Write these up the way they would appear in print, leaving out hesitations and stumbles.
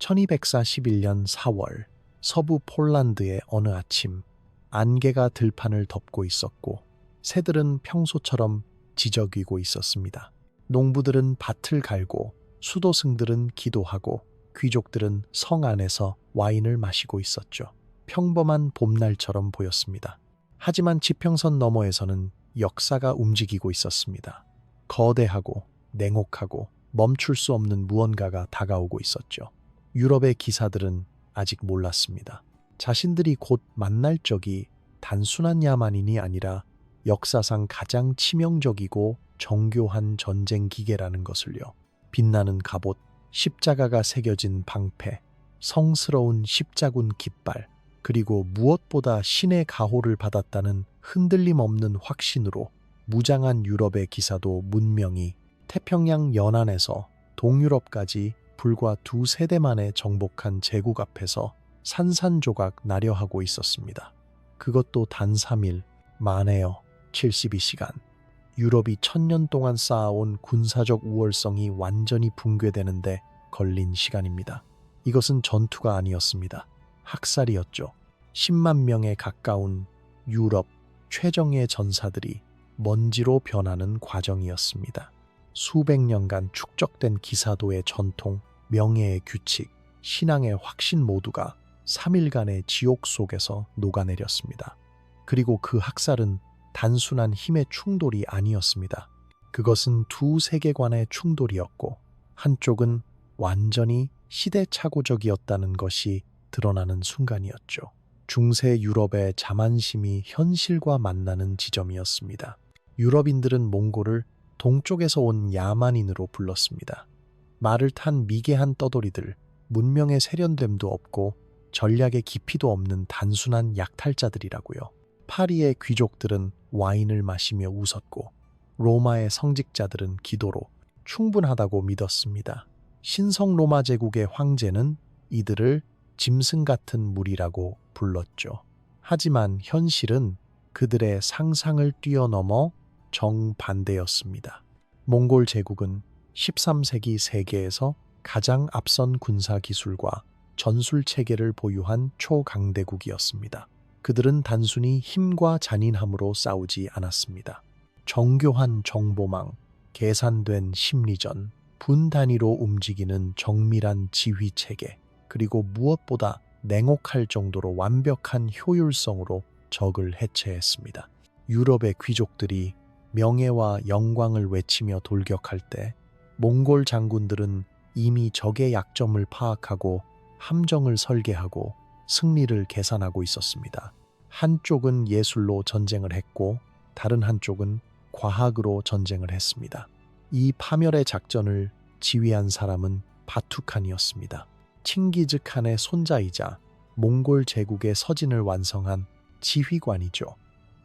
1241년 4월 서부 폴란드의 어느 아침, 안개가 들판을 덮고 있었고 새들은 평소처럼 지저귀고 있었습니다. 농부들은 밭을 갈고 수도승들은 기도하고 귀족들은 성 안에서 와인을 마시고 있었죠. 평범한 봄날처럼 보였습니다. 하지만 지평선 너머에서는 역사가 움직이고 있었습니다. 거대하고 냉혹하고 멈출 수 없는 무언가가 다가오고 있었죠. 유럽의 기사들은 아직 몰랐습니다. 자신들이 곧 만날 적이 단순한 야만인이 아니라 역사상 가장 치명적이고 정교한 전쟁 기계라는 것을요. 빛나는 갑옷, 십자가가 새겨진 방패, 성스러운 십자군 깃발, 그리고 무엇보다 신의 가호를 받았다는 흔들림 없는 확신으로 무장한 유럽의 기사도 문명이 태평양 연안에서 동유럽까지 불과 2세대 만에 정복한 제국 앞에서 산산조각 나려하고 있었습니다. 그것도 단 3일 만에요. 72시간. 유럽이 1000년 동안 쌓아온 군사적 우월성이 완전히 붕괴되는데 걸린 시간입니다. 이것은 전투가 아니었습니다. 학살이었죠. 10만 명에 가까운 유럽 최정예 전사들이 먼지로 변하는 과정이었습니다. 수백 년간 축적된 기사도의 전통, 명예의 규칙, 신앙의 확신 모두가 3일간의 지옥 속에서 녹아내렸습니다. 그리고 그 학살은 단순한 힘의 충돌이 아니었습니다. 그것은 두 세계관의 충돌이었고 한쪽은 완전히 시대착오적이었다는 것이 드러나는 순간이었죠. 중세 유럽의 자만심이 현실과 만나는 지점이었습니다. 유럽인들은 몽골을 동쪽에서 온 야만인으로 불렀습니다. 말을 탄 미개한 떠돌이들, 문명의 세련됨도 없고 전략의 깊이도 없는 단순한 약탈자들이라고요. 파리의 귀족들은 와인을 마시며 웃었고 로마의 성직자들은 기도로 충분하다고 믿었습니다. 신성 로마 제국의 황제는 이들을 짐승 같은 무리라고 불렀죠. 하지만 현실은 그들의 상상을 뛰어넘어 정반대였습니다. 몽골 제국은 13세기 세계에서 가장 앞선 군사 기술과 전술 체계를 보유한 초강대국이었습니다. 그들은 단순히 힘과 잔인함으로 싸우지 않았습니다. 정교한 정보망, 계산된 심리전, 분 단위로 움직이는 정밀한 지휘 체계, 그리고 무엇보다 냉혹할 정도로 완벽한 효율성으로 적을 해체했습니다. 유럽의 귀족들이 명예와 영광을 외치며 돌격할 때 몽골 장군들은 이미 적의 약점을 파악하고 함정을 설계하고 승리를 계산하고 있었습니다. 한쪽은 예술로 전쟁을 했고 다른 한쪽은 과학으로 전쟁을 했습니다. 이 파멸의 작전을 지휘한 사람은 바투칸이었습니다. 칭기즈칸의 손자이자 몽골 제국의 서진을 완성한 지휘관이죠.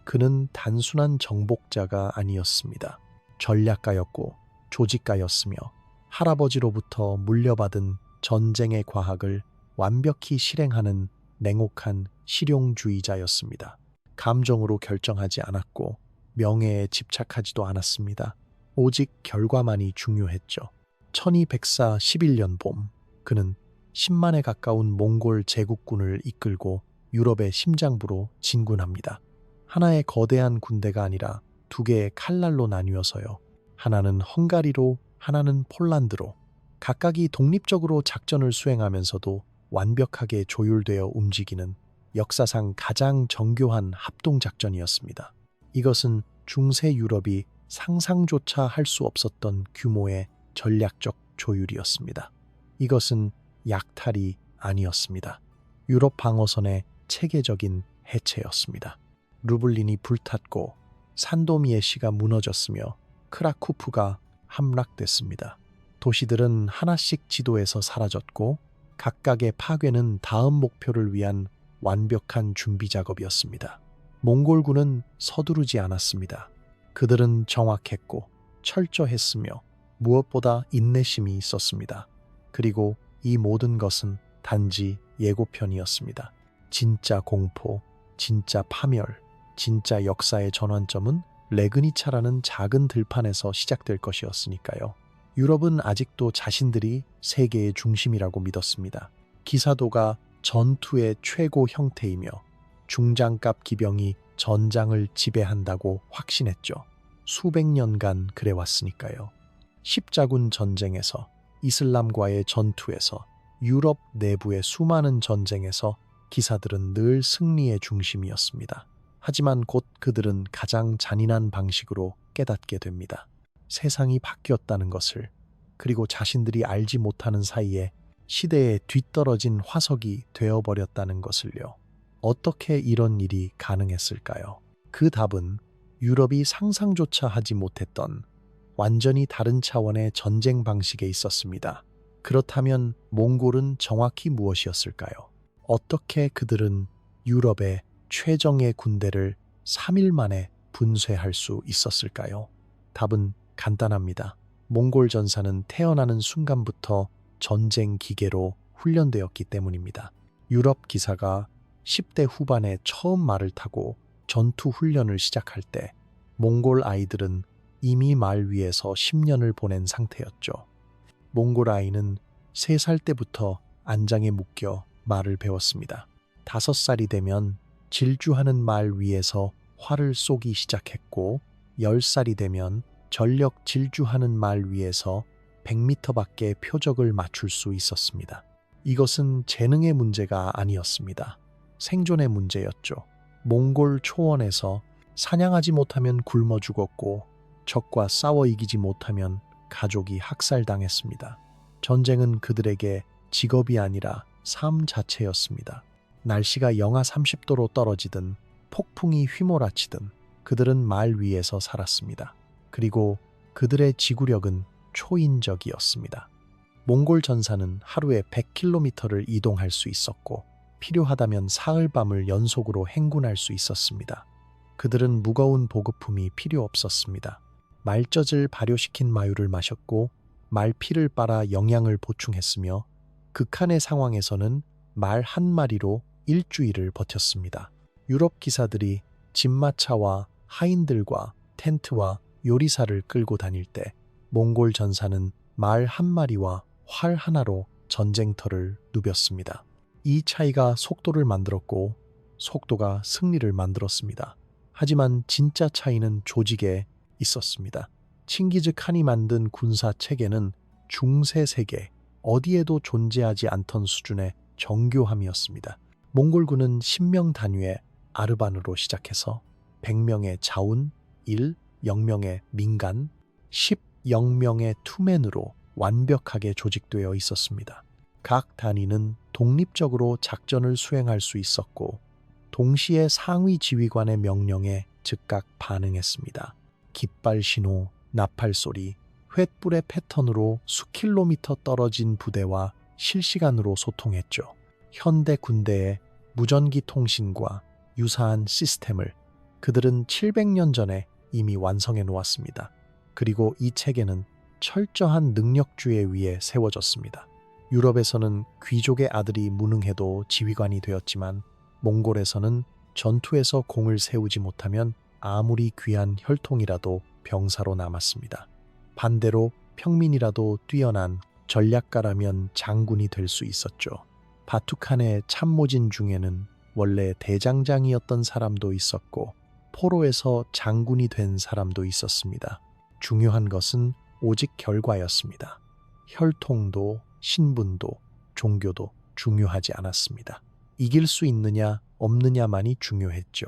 그는 단순한 정복자가 아니었습니다. 전략가였고 조직가였으며 할아버지로부터 물려받은 전쟁의 과학을 완벽히 실행하는 냉혹한 실용주의자였습니다. 감정으로 결정하지 않았고 명예에 집착하지도 않았습니다. 오직 결과만이 중요했죠. 1211년 봄, 그는 10만에 가까운 몽골 제국군을 이끌고 유럽의 심장부로 진군합니다. 하나의 거대한 군대가 아니라 두 개의 칼날로 나뉘어서요. 하나는 헝가리로, 하나는 폴란드로 각각이 독립적으로 작전을 수행하면서도 완벽하게 조율되어 움직이는 역사상 가장 정교한 합동작전이었습니다. 이것은 중세 유럽이 상상조차 할 수 없었던 규모의 전략적 조율이었습니다. 이것은 약탈이 아니었습니다. 유럽 방어선의 체계적인 해체였습니다. 루블린이 불탔고 산도미에시가 무너졌으며 크라쿠프가 함락됐습니다. 도시들은 하나씩 지도에서 사라졌고 각각의 파괴는 다음 목표를 위한 완벽한 준비 작업이었습니다. 몽골군은 서두르지 않았습니다. 그들은 정확했고 철저했으며 무엇보다 인내심이 있었습니다. 그리고 이 모든 것은 단지 예고편이었습니다. 진짜 공포, 진짜 파멸, 진짜 역사의 전환점은 레그니차라는 작은 들판에서 시작될 것이었으니까요. 유럽은 아직도 자신들이 세계의 중심이라고 믿었습니다. 기사도가 전투의 최고 형태이며 중장갑 기병이 전장을 지배한다고 확신했죠. 수백 년간 그래왔으니까요. 십자군 전쟁에서, 이슬람과의 전투에서, 유럽 내부의 수많은 전쟁에서 기사들은 늘 승리의 중심이었습니다. 하지만 곧 그들은 가장 잔인한 방식으로 깨닫게 됩니다. 세상이 바뀌었다는 것을, 그리고 자신들이 알지 못하는 사이에 시대에 뒤떨어진 화석이 되어버렸다는 것을요. 어떻게 이런 일이 가능했을까요? 그 답은 유럽이 상상조차 하지 못했던 완전히 다른 차원의 전쟁 방식에 있었습니다. 그렇다면 몽골은 정확히 무엇이었을까요? 어떻게 그들은 유럽의 최정예 군대를 3일 만에 분쇄할 수 있었을까요? 답은 간단합니다. 몽골 전사는 태어나는 순간부터 전쟁 기계로 훈련되었기 때문입니다. 유럽 기사가 10대 후반에 처음 말을 타고 전투 훈련을 시작할 때 몽골 아이들은 이미 말 위에서 10년을 보낸 상태였죠. 몽골 아이는 3살 때부터 안장에 묶여 말을 배웠습니다. 5살이 되면 질주하는 말 위에서 활을 쏘기 시작했고 10살이 되면 전력 질주하는 말 위에서 100m 밖에 표적을 맞출 수 있었습니다. 이것은 재능의 문제가 아니었습니다. 생존의 문제였죠. 몽골 초원에서 사냥하지 못하면 굶어 죽었고 적과 싸워 이기지 못하면 가족이 학살당했습니다. 전쟁은 그들에게 직업이 아니라 삶 자체였습니다. 날씨가 영하 30도로 떨어지든 폭풍이 휘몰아치든 그들은 말 위에서 살았습니다. 그리고 그들의 지구력은 초인적이었습니다. 몽골 전사는 하루에 100km를 이동할 수 있었고 필요하다면 사흘 밤을 연속으로 행군할 수 있었습니다. 그들은 무거운 보급품이 필요 없었습니다. 말젖을 발효시킨 마유를 마셨고 말피를 빨아 영양을 보충했으며 극한의 상황에서는 말 한 마리로 일주일을 버텼습니다. 유럽 기사들이 진마차와 하인들과 텐트와 요리사를 끌고 다닐 때 몽골 전사는 말 한 마리와 활 하나로 전쟁터를 누볐습니다. 이 차이가 속도를 만들었고 속도가 승리를 만들었습니다. 하지만 진짜 차이는 조직에 있었습니다. 칭기즈 칸이 만든 군사 체계는 중세 세계 어디에도 존재하지 않던 수준의 정교함이었습니다. 몽골군은 10명 단위의 아르반으로 시작해서 100명의 자운, 0명의 민간, 0명의 투맨으로 완벽하게 조직되어 있었습니다. 각 단위는 독립적으로 작전을 수행할 수 있었고 동시에 상위 지휘관의 명령에 즉각 반응했습니다. 깃발 신호, 나팔 소리, 횃불의 패턴으로 수킬로미터 떨어진 부대와 실시간으로 소통했죠. 현대 군대의 무전기 통신과 유사한 시스템을 그들은 700년 전에 이미 완성해 놓았습니다. 그리고 이 체계는 철저한 능력주의 위에 세워졌습니다. 유럽에서는 귀족의 아들이 무능해도 지휘관이 되었지만 몽골에서는 전투에서 공을 세우지 못하면 아무리 귀한 혈통이라도 병사로 남았습니다. 반대로 평민이라도 뛰어난 전략가라면 장군이 될 수 있었죠. 바투칸의 참모진 중에는 원래 대장장이었던 사람도 있었고 포로에서 장군이 된 사람도 있었습니다. 중요한 것은 오직 결과였습니다. 혈통도 신분도 종교도 중요하지 않았습니다. 이길 수 있느냐 없느냐만이 중요했죠.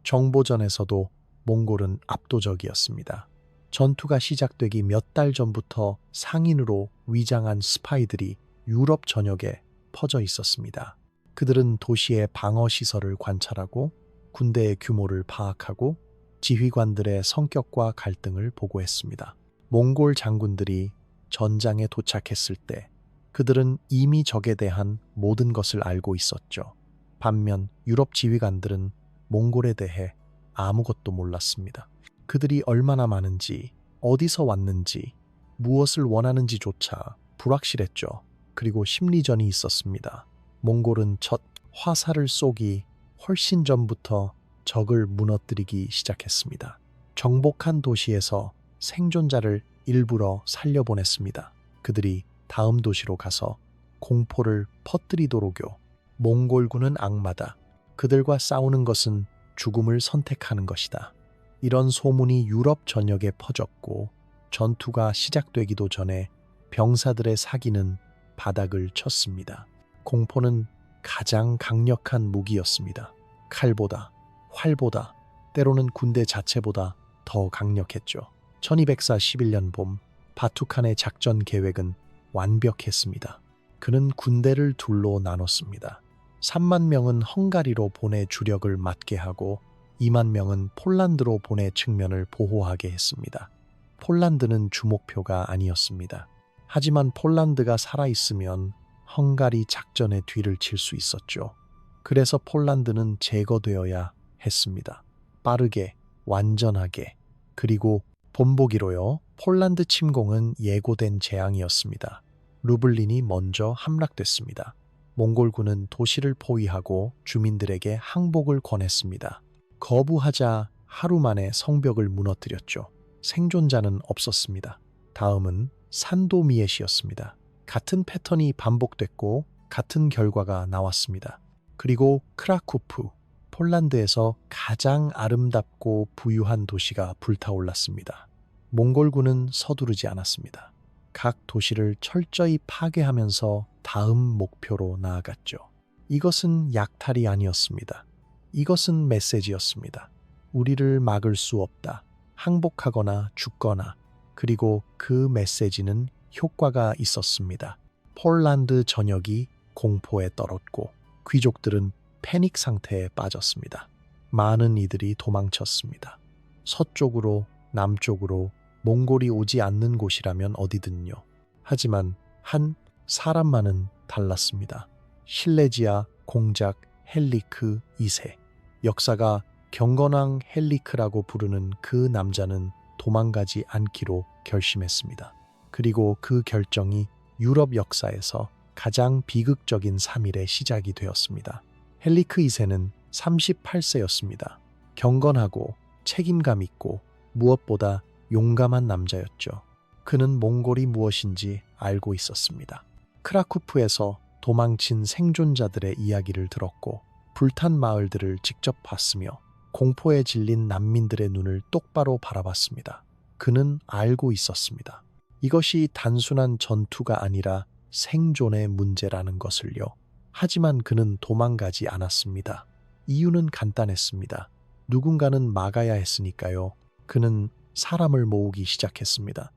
정보전에서도 몽골은 압도적이었습니다. 전투가 시작되기 몇 달 전부터 상인으로 위장한 스파이들이 유럽 전역에 퍼져 있었습니다. 그들은 도시의 방어 시설을 관찰하고 군대의 규모를 파악하고 지휘관들의 성격과 갈등을 보고했습니다. 몽골 장군들이 전장에 도착했을 때 그들은 이미 적에 대한 모든 것을 알고 있었죠. 반면 유럽 지휘관들은 몽골에 대해 아무것도 몰랐습니다. 그들이 얼마나 많은지, 어디서 왔는지, 무엇을 원하는지조차 불확실했죠. 그리고 심리전이 있었습니다. 몽골은 첫 화살을 쏘기 훨씬 전부터 적을 무너뜨리기 시작했습니다. 정복한 도시에서 생존자를 일부러 살려보냈습니다. 그들이 다음 도시로 가서 공포를 퍼뜨리도록요. 몽골군은 악마다. 그들과 싸우는 것은 죽음을 선택하는 것이다. 이런 소문이 유럽 전역에 퍼졌고 전투가 시작되기도 전에 병사들의 사기는 바닥을 쳤습니다. 공포는 가장 강력한 무기였습니다. 칼보다, 활보다, 때로는 군대 자체보다 더 강력했죠. 1241년 봄, 바투칸의 작전 계획은 완벽했습니다. 그는 군대를 둘로 나눴습니다. 3만 명은 헝가리로 보내 주력을 맡게 하고 2만 명은 폴란드로 보내 측면을 보호하게 했습니다. 폴란드는 주목표가 아니었습니다. 하지만 폴란드가 살아있으면 헝가리 작전의 뒤를 칠 수 있었죠. 그래서 폴란드는 제거되어야 했습니다. 빠르게, 완전하게, 그리고 본보기로요. 폴란드 침공은 예고된 재앙이었습니다. 루블린이 먼저 함락됐습니다. 몽골군은 도시를 포위하고 주민들에게 항복을 권했습니다. 거부하자 하루 만에 성벽을 무너뜨렸죠. 생존자는 없었습니다. 다음은 산도미엣이었습니다. 같은 패턴이 반복됐고 같은 결과가 나왔습니다. 그리고 크라쿠프, 폴란드에서 가장 아름답고 부유한 도시가 불타올랐습니다. 몽골군은 서두르지 않았습니다. 각 도시를 철저히 파괴하면서 다음 목표로 나아갔죠. 이것은 약탈이 아니었습니다. 이것은 메시지였습니다. 우리를 막을 수 없다. 항복하거나 죽거나. 그리고 그 메시지는 효과가 있었습니다. 폴란드 전역이 공포에 떨었고 귀족들은 패닉 상태에 빠졌습니다. 많은 이들이 도망쳤습니다. 서쪽으로, 남쪽으로, 몽골이 오지 않는 곳이라면 어디든요. 하지만 한 사람만은 달랐습니다. 실레지아 공작 헬리크 2세. 역사가 경건왕 헬리크라고 부르는 그 남자는 도망가지 않기로 결심했습니다. 그리고 그 결정이 유럽 역사에서 가장 비극적인 3일의 시작이 되었습니다. 헬리크 2세는 38세였습니다. 경건하고 책임감 있고 무엇보다 용감한 남자였죠. 그는 몽골이 무엇인지 알고 있었습니다. 크라쿠프에서 도망친 생존자들의 이야기를 들었고 불탄 마을들을 직접 봤으며 공포에 질린 난민들의 눈을 똑바로 바라봤습니다. 그는 알고 있었습니다. 이것이 단순한 전투가 아니라 생존의 문제라는 것을요. 하지만 그는 도망가지 않았습니다. 이유는 간단했습니다. 누군가는 막아야 했으니까요. 그는 사람을 모으기 시작했습니다.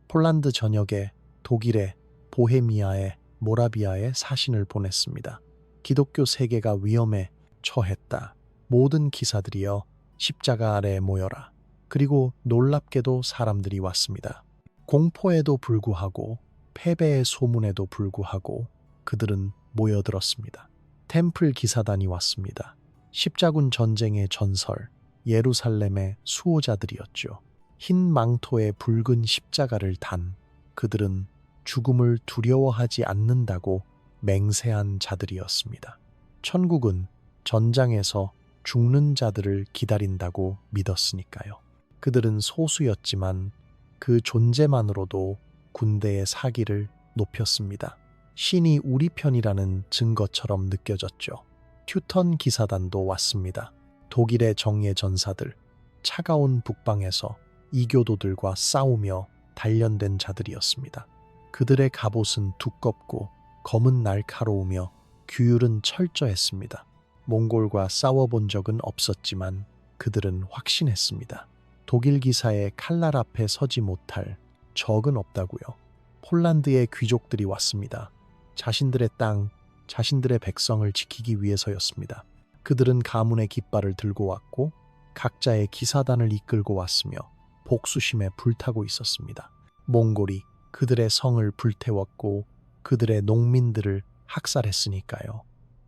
폴란드 전역에, 독일에, 보헤미아에, 모라비아에 사신을 보냈습니다. 기독교 세계가 위험에 처했다. 모든 기사들이여 십자가 아래에 모여라. 그리고 놀랍게도 사람들이 왔습니다. 공포에도 불구하고 패배의 소문에도 불구하고 그들은 모여들었습니다. 템플 기사단이 왔습니다. 십자군 전쟁의 전설, 예루살렘의 수호자들이었죠. 흰 망토에 붉은 십자가를 단 그들은 죽음을 두려워하지 않는다고 맹세한 자들이었습니다. 천국은 전장에서 죽는 자들을 기다린다고 믿었으니까요. 그들은 소수였지만 그 존재만으로도 군대의 사기를 높였습니다. 신이 우리 편이라는 증거처럼 느껴졌죠. 튜턴 기사단도 왔습니다. 독일의 정예 전사들, 차가운 북방에서 이교도들과 싸우며 단련된 자들이었습니다. 그들의 갑옷은 두껍고 검은 날카로우며 규율은 철저했습니다. 몽골과 싸워본 적은 없었지만 그들은 확신했습니다. 독일 기사의 칼날 앞에 서지 못할 적은 없다고요. 폴란드의 귀족들이 왔습니다. 자신들의 땅, 자신들의 백성을 지키기 위해서였습니다. 그들은 가문의 깃발을 들고 왔고 각자의 기사단을 이끌고 왔으며 복수심에 불타고 있었습니다. 몽골이 그들의 성을 불태웠고 그들의 농민들을 학살했으니까요.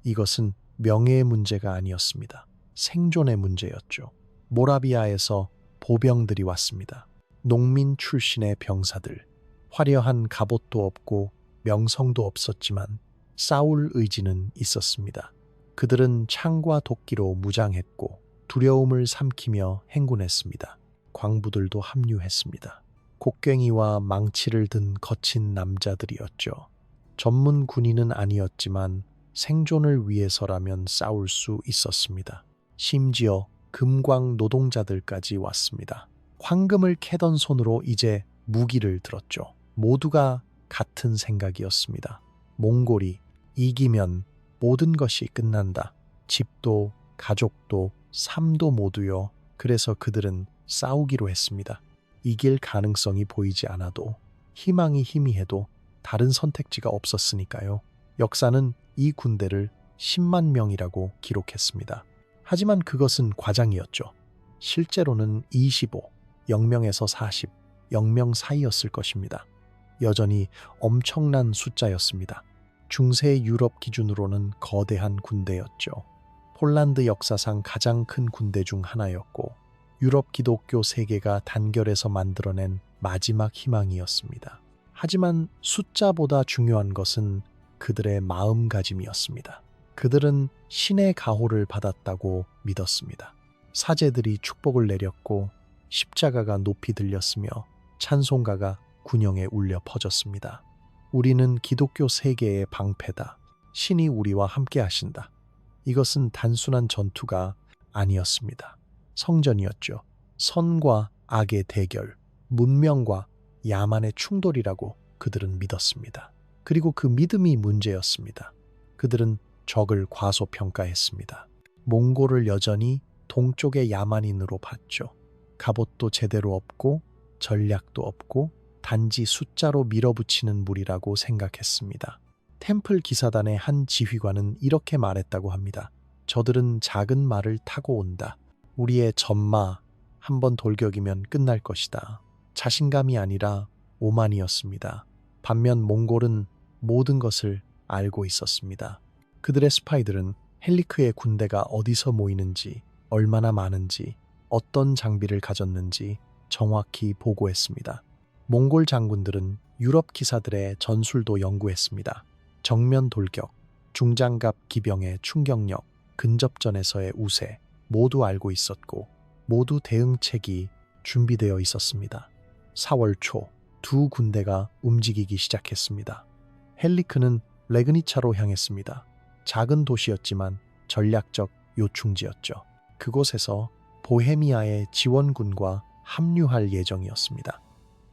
이것은 명예의 문제가 아니었습니다. 생존의 문제였죠. 모라비아에서 보병들이 왔습니다. 농민 출신의 병사들. 화려한 갑옷도 없고 명성도 없었지만 싸울 의지는 있었습니다. 그들은 창과 도끼로 무장했고 두려움을 삼키며 행군했습니다. 광부들도 합류했습니다. 곡괭이와 망치를 든 거친 남자들이었죠. 전문 군인은 아니었지만 생존을 위해서라면 싸울 수 있었습니다. 심지어 금광 노동자들까지 왔습니다. 황금을 캐던 손으로 이제 무기를 들었죠. 모두가 같은 생각이었습니다. 몽골이 이기면 모든 것이 끝난다. 집도, 가족도, 삶도 모두요. 그래서 그들은 싸우기로 했습니다. 이길 가능성이 보이지 않아도, 희망이 희미해도 다른 선택지가 없었으니까요. 역사는 이 군대를 10만 명이라고 기록했습니다. 하지만 그것은 과장이었죠. 실제로는 25, 0명에서 40, 0명 사이였을 것입니다. 여전히 엄청난 숫자였습니다. 중세 유럽 기준으로는 거대한 군대였죠. 폴란드 역사상 가장 큰 군대 중 하나였고 유럽 기독교 세계가 단결해서 만들어낸 마지막 희망이었습니다. 하지만 숫자보다 중요한 것은 그들의 마음가짐이었습니다. 그들은 신의 가호를 받았다고 믿었습니다. 사제들이 축복을 내렸고 십자가가 높이 들렸으며 찬송가가 군영에 울려 퍼졌습니다. 우리는 기독교 세계의 방패다. 신이 우리와 함께 하신다. 이것은 단순한 전투가 아니었습니다. 성전이었죠. 선과 악의 대결, 문명과 야만의 충돌이라고 그들은 믿었습니다. 그리고 그 믿음이 문제였습니다. 그들은 적을 과소평가했습니다. 몽골을 여전히 동쪽의 야만인으로 봤죠. 갑옷도 제대로 없고 전략도 없고 단지 숫자로 밀어붙이는 무리라고 생각했습니다. 템플 기사단의 한 지휘관은 이렇게 말했다고 합니다. 저들은 작은 말을 타고 온다. 우리의 전마 한번 돌격이면 끝날 것이다. 자신감이 아니라 오만이었습니다. 반면 몽골은 모든 것을 알고 있었습니다. 그들의 스파이들은 헬리크의 군대가 어디서 모이는지, 얼마나 많은지, 어떤 장비를 가졌는지 정확히 보고했습니다. 몽골 장군들은 유럽 기사들의 전술도 연구했습니다. 정면 돌격, 중장갑 기병의 충격력, 근접전에서의 우세 모두 알고 있었고 모두 대응책이 준비되어 있었습니다. 4월 초 두 군대가 움직이기 시작했습니다. 헬리크는 레그니차로 향했습니다. 작은 도시였지만 전략적 요충지였죠. 그곳에서 보헤미아의 지원군과 합류할 예정이었습니다.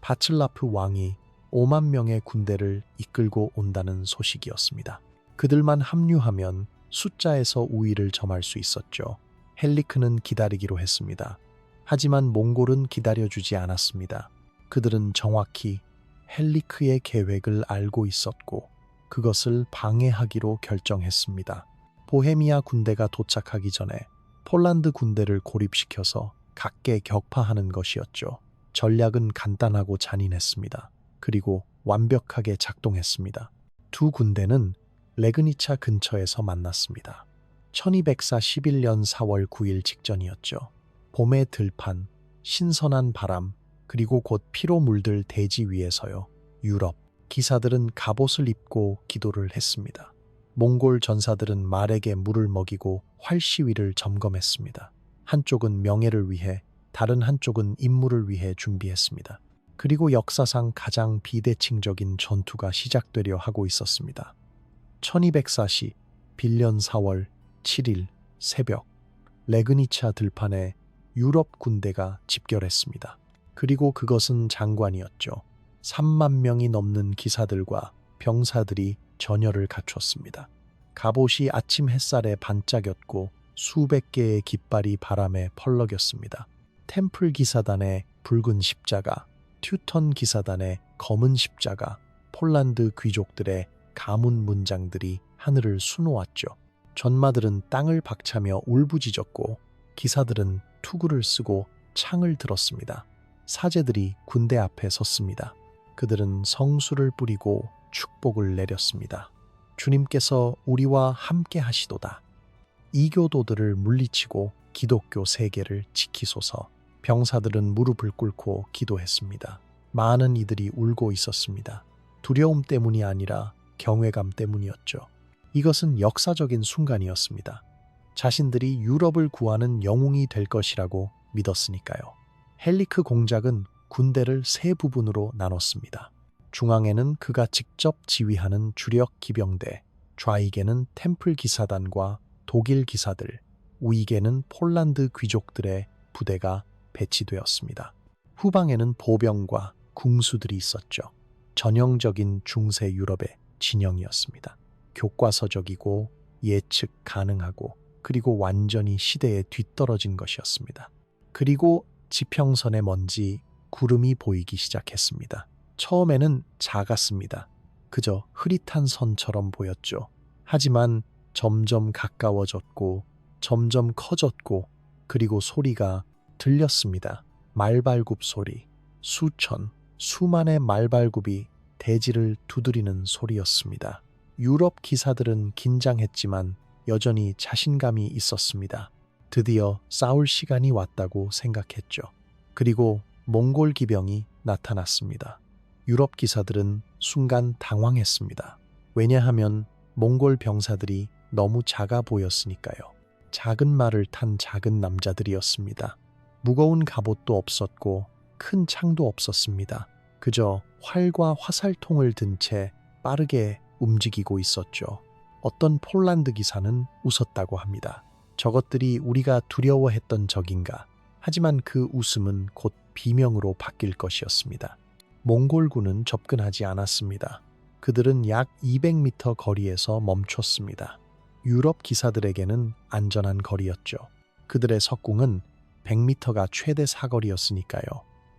바칠라프 왕이 5만 명의 군대를 이끌고 온다는 소식이었습니다. 그들만 합류하면 숫자에서 우위를 점할 수 있었죠. 헬리크는 기다리기로 했습니다. 하지만 몽골은 기다려주지 않았습니다. 그들은 정확히 헬리크의 계획을 알고 있었고 그것을 방해하기로 결정했습니다. 보헤미아 군대가 도착하기 전에 폴란드 군대를 고립시켜서 각계 격파하는 것이었죠. 전략은 간단하고 잔인했습니다. 그리고 완벽하게 작동했습니다. 두 군대는 레그니차 근처에서 만났습니다. 1241년 4월 9일 직전이었죠. 봄의 들판, 신선한 바람, 그리고 곧 피로 물들 대지 위에서요. 유럽 기사들은 갑옷을 입고 기도를 했습니다. 몽골 전사들은 말에게 물을 먹이고 활시위를 점검했습니다. 한쪽은 명예를 위해, 다른 한쪽은 임무를 위해 준비했습니다. 그리고 역사상 가장 비대칭적인 전투가 시작되려 하고 있었습니다. 1240 빌년 4월 7일 새벽 레그니차 들판에 유럽 군대가 집결했습니다. 그리고 그것은 장관이었죠. 3만 명이 넘는 기사들과 병사들이 전열을 갖췄습니다. 갑옷이 아침 햇살에 반짝였고 수백 개의 깃발이 바람에 펄럭였습니다. 템플 기사단의 붉은 십자가, 튜턴 기사단의 검은 십자가, 폴란드 귀족들의 가문 문장들이 하늘을 수놓았죠. 전마들은 땅을 박차며 울부짖었고 기사들은 투구를 쓰고 창을 들었습니다. 사제들이 군대 앞에 섰습니다. 그들은 성수를 뿌리고 축복을 내렸습니다. 주님께서 우리와 함께 하시도다. 이교도들을 물리치고 기독교 세계를 지키소서. 병사들은 무릎을 꿇고 기도했습니다. 많은 이들이 울고 있었습니다. 두려움 때문이 아니라 경외감 때문이었죠. 이것은 역사적인 순간이었습니다. 자신들이 유럽을 구하는 영웅이 될 것이라고 믿었으니까요. 헬리크 공작은 군대를 세 부분으로 나눴습니다. 중앙에는 그가 직접 지휘하는 주력 기병대, 좌익에는 템플 기사단과 독일 기사들, 우익에는 폴란드 귀족들의 부대가 배치되었습니다. 후방에는 보병과 궁수들이 있었죠. 전형적인 중세 유럽의 진영이었습니다. 교과서적이고 예측 가능하고 그리고 완전히 시대에 뒤떨어진 것이었습니다. 그리고 지평선에 먼지, 구름이 보이기 시작했습니다. 처음에는 작았습니다. 그저 흐릿한 선처럼 보였죠. 하지만 점점 가까워졌고 점점 커졌고 그리고 소리가 들렸습니다. 말발굽 소리, 수만의 말발굽이 대지를 두드리는 소리였습니다. 유럽 기사들은 긴장했지만 여전히 자신감이 있었습니다. 드디어 싸울 시간이 왔다고 생각했죠. 그리고 몽골 기병이 나타났습니다. 유럽 기사들은 순간 당황했습니다. 왜냐하면 몽골 병사들이 너무 작아 보였으니까요. 작은 말을 탄 작은 남자들이었습니다. 무거운 갑옷도 없었고 큰 창도 없었습니다. 그저 활과 화살통을 든 채 빠르게 움직이고 있었죠. 어떤 폴란드 기사는 웃었다고 합니다. 저것들이 우리가 두려워했던 적인가? 하지만 그 웃음은 곧 비명으로 바뀔 것이었습니다. 몽골군은 접근하지 않았습니다. 그들은 약 200m 거리에서 멈췄습니다. 유럽 기사들에게는 안전한 거리였죠. 그들의 석궁은 100m가 최대 사거리였으니까요.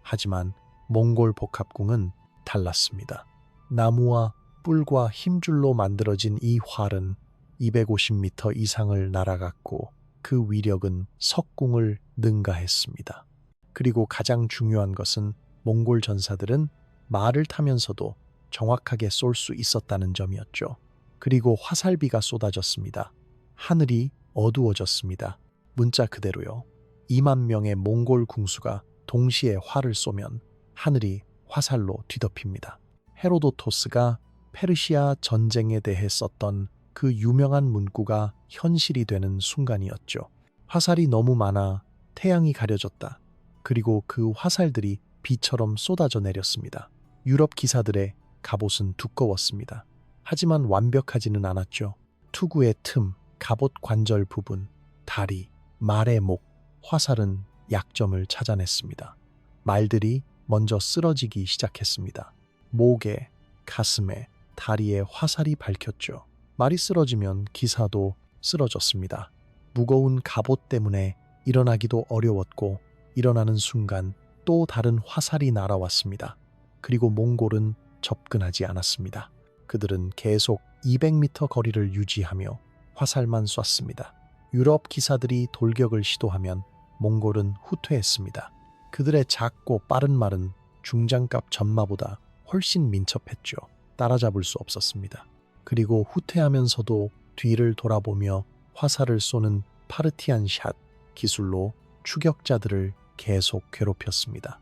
하지만 몽골 복합궁은 달랐습니다. 나무와 뿔과 힘줄로 만들어진 이 활은 250m 이상을 날아갔고 그 위력은 석궁을 능가했습니다. 그리고 가장 중요한 것은 몽골 전사들은 말을 타면서도 정확하게 쏠 수 있었다는 점이었죠. 그리고 화살비가 쏟아졌습니다. 하늘이 어두워졌습니다. 문자 그대로요. 2만 명의 몽골 궁수가 동시에 활을 쏘면 하늘이 화살로 뒤덮입니다. 헤로도토스가 페르시아 전쟁에 대해 썼던 그 유명한 문구가 현실이 되는 순간이었죠. 화살이 너무 많아 태양이 가려졌다. 그리고 그 화살들이 비처럼 쏟아져 내렸습니다. 유럽 기사들의 갑옷은 두꺼웠습니다. 하지만 완벽하지는 않았죠. 투구의 틈, 갑옷 관절 부분, 다리, 말의 목, 화살은 약점을 찾아냈습니다. 말들이 먼저 쓰러지기 시작했습니다. 목에, 가슴에, 다리에 화살이 밝혔죠. 말이 쓰러지면 기사도 쓰러졌습니다. 무거운 갑옷 때문에 일어나기도 어려웠고 일어나는 순간 또 다른 화살이 날아왔습니다. 그리고 몽골은 접근하지 않았습니다. 그들은 계속 200m 거리를 유지하며 화살만 쐈습니다. 유럽 기사들이 돌격을 시도하면 몽골은 후퇴했습니다. 그들의 작고 빠른 말은 중장갑 전마보다 훨씬 민첩했죠. 따라잡을 수 없었습니다. 그리고 후퇴하면서도 뒤를 돌아보며 화살을 쏘는 파르티안 샷 기술로 추격자들을 계속 괴롭혔습니다.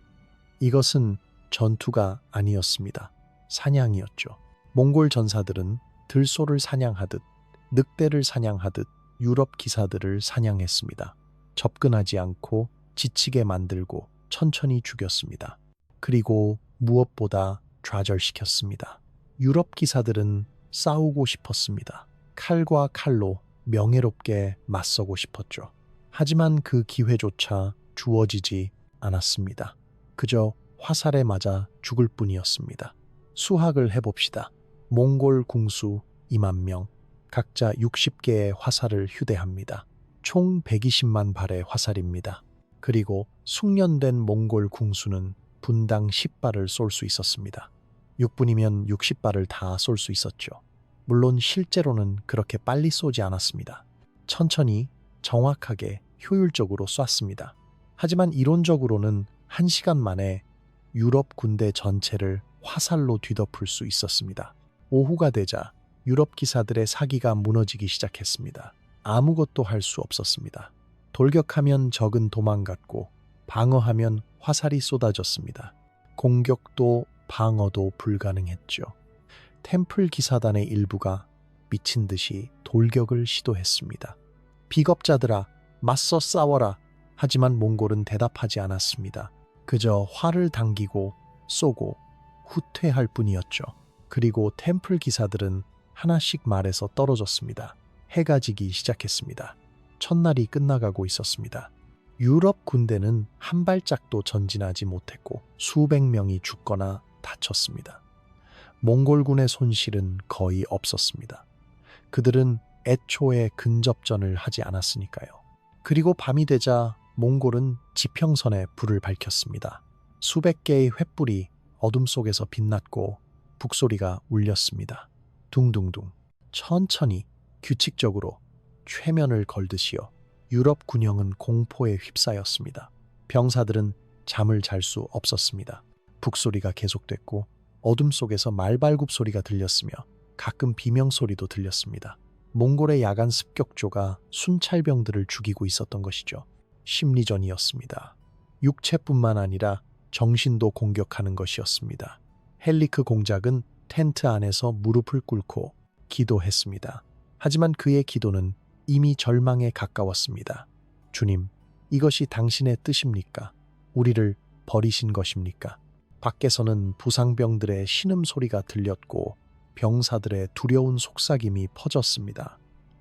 이것은 전투가 아니었습니다. 사냥이었죠. 몽골 전사들은 들소를 사냥하듯 늑대를 사냥하듯 유럽 기사들을 사냥했습니다. 접근하지 않고 지치게 만들고 천천히 죽였습니다. 그리고 무엇보다 좌절시켰습니다. 유럽 기사들은 싸우고 싶었습니다. 칼과 칼로 명예롭게 맞서고 싶었죠. 하지만 그 기회조차 주어지지 않았습니다. 그저 화살에 맞아 죽을 뿐이었습니다. 수학을 해봅시다. 몽골 궁수 2만 명, 각자 60개의 화살을 휴대합니다. 총 120만 발의 화살입니다. 그리고 숙련된 몽골 궁수는 분당 10발을 쏠 수 있었습니다. 6분이면 60발을 다 쏠 수 있었죠. 물론 실제로는 그렇게 빨리 쏘지 않았습니다. 천천히, 정확하게, 효율적으로 쐈습니다. 하지만 이론적으로는 1시간 만에 유럽 군대 전체를 화살로 뒤덮을 수 있었습니다. 오후가 되자 유럽 기사들의 사기가 무너지기 시작했습니다. 아무것도 할 수 없었습니다. 돌격하면 적은 도망갔고 방어하면 화살이 쏟아졌습니다. 공격도 방어도 불가능했죠. 템플 기사단의 일부가 미친 듯이 돌격을 시도했습니다. 비겁자들아, 맞서 싸워라. 하지만 몽골은 대답하지 않았습니다. 그저 활을 당기고 쏘고 후퇴할 뿐이었죠. 그리고 템플 기사들은 하나씩 말에서 떨어졌습니다. 해가 지기 시작했습니다. 첫날이 끝나가고 있었습니다. 유럽 군대는 한 발짝도 전진하지 못했고 수백 명이 죽거나 다쳤습니다. 몽골군의 손실은 거의 없었습니다. 그들은 애초에 근접전을 하지 않았으니까요. 그리고 밤이 되자 몽골은 지평선에 불을 밝혔습니다. 수백 개의 횃불이 어둠 속에서 빛났고 북소리가 울렸습니다. 둥둥둥. 천천히 규칙적으로 최면을 걸듯이요. 유럽 군영은 공포에 휩싸였습니다. 병사들은 잠을 잘 수 없었습니다. 북소리가 계속됐고 어둠 속에서 말발굽 소리가 들렸으며 가끔 비명 소리도 들렸습니다. 몽골의 야간 습격조가 순찰병들을 죽이고 있었던 것이죠. 심리전이었습니다. 육체뿐만 아니라 정신도 공격하는 것이었습니다. 헬리크 공작은 텐트 안에서 무릎을 꿇고 기도했습니다. 하지만 그의 기도는 이미 절망에 가까웠습니다. 주님, 이것이 당신의 뜻입니까? 우리를 버리신 것입니까? 밖에서는 부상병들의 신음소리가 들렸고 병사들의 두려운 속삭임이 퍼졌습니다.